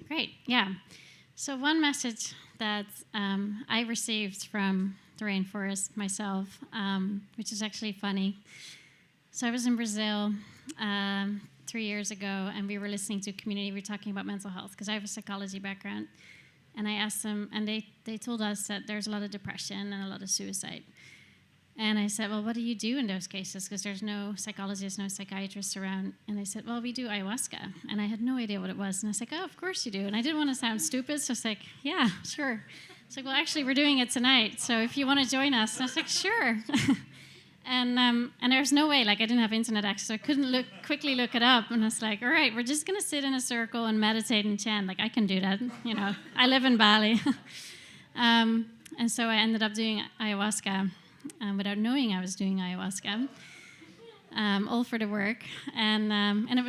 Great, yeah. So one message that I received from the rainforest myself, which is actually funny. So I was in Brazil 3 years ago, and we were listening to a community. We were talking about mental health, because I have a psychology background. And I asked them, and they told us that there's a lot of depression and a lot of suicide. And I said, well, what do you do in those cases? Because there's no psychologists, no psychiatrists around. And they said, well, we do ayahuasca. And I had no idea what it was. And I was like, oh, of course you do. And I didn't want to sound stupid, so I was like, yeah, sure. It's like, well, actually, we're doing it tonight, so if you want to join us. And I was like, sure. And there's no way, like I didn't have internet access, so I couldn't quickly look it up. And I was like, all right, we're just gonna sit in a circle and meditate and chant. Like I can do that, you know. I live in Bali. And so I ended up doing ayahuasca without knowing I was doing ayahuasca, all for the work. And it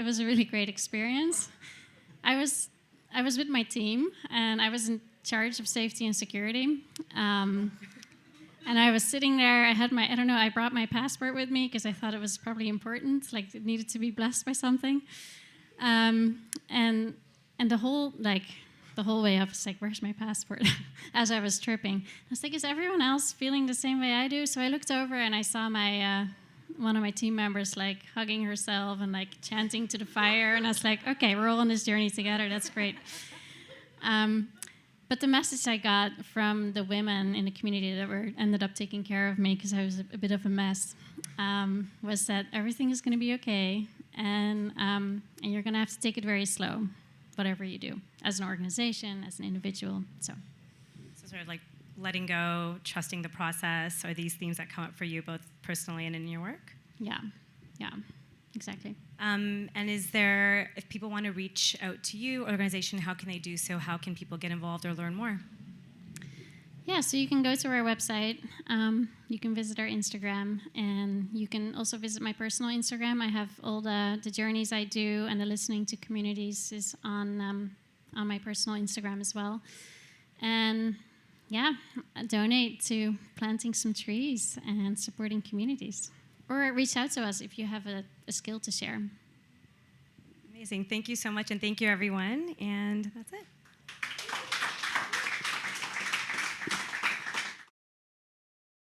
was a really great experience. I was with my team, and I was in charge of safety and security. And I was sitting there, I brought my passport with me because I thought it was probably important, like it needed to be blessed by something. And the whole way up, I was like, where's my passport? As I was tripping. I was like, is everyone else feeling the same way I do? So I looked over and I saw my one of my team members like hugging herself and like chanting to the fire. And I was like, okay, we're all on this journey together. That's great. But the message I got from the women in the community that ended up taking care of me because I was a bit of a mess was that everything is going to be okay, and you're going to have to take it very slow, whatever you do, as an organization, as an individual. So sort of like letting go, trusting the process, are these themes that come up for you both personally and in your work? Yeah, exactly. And is there, if people want to reach out to you, organization, how can they do so? How can people get involved or learn more? Yeah, so you can go to our website, you can visit our Instagram, and you can also visit my personal Instagram. I have all the journeys I do, and the listening to communities is on my personal Instagram as well. And yeah, donate to planting some trees and supporting communities. Or reach out to us if you have a skill to share. Amazing. Thank you so much, and thank you, everyone. And that's it.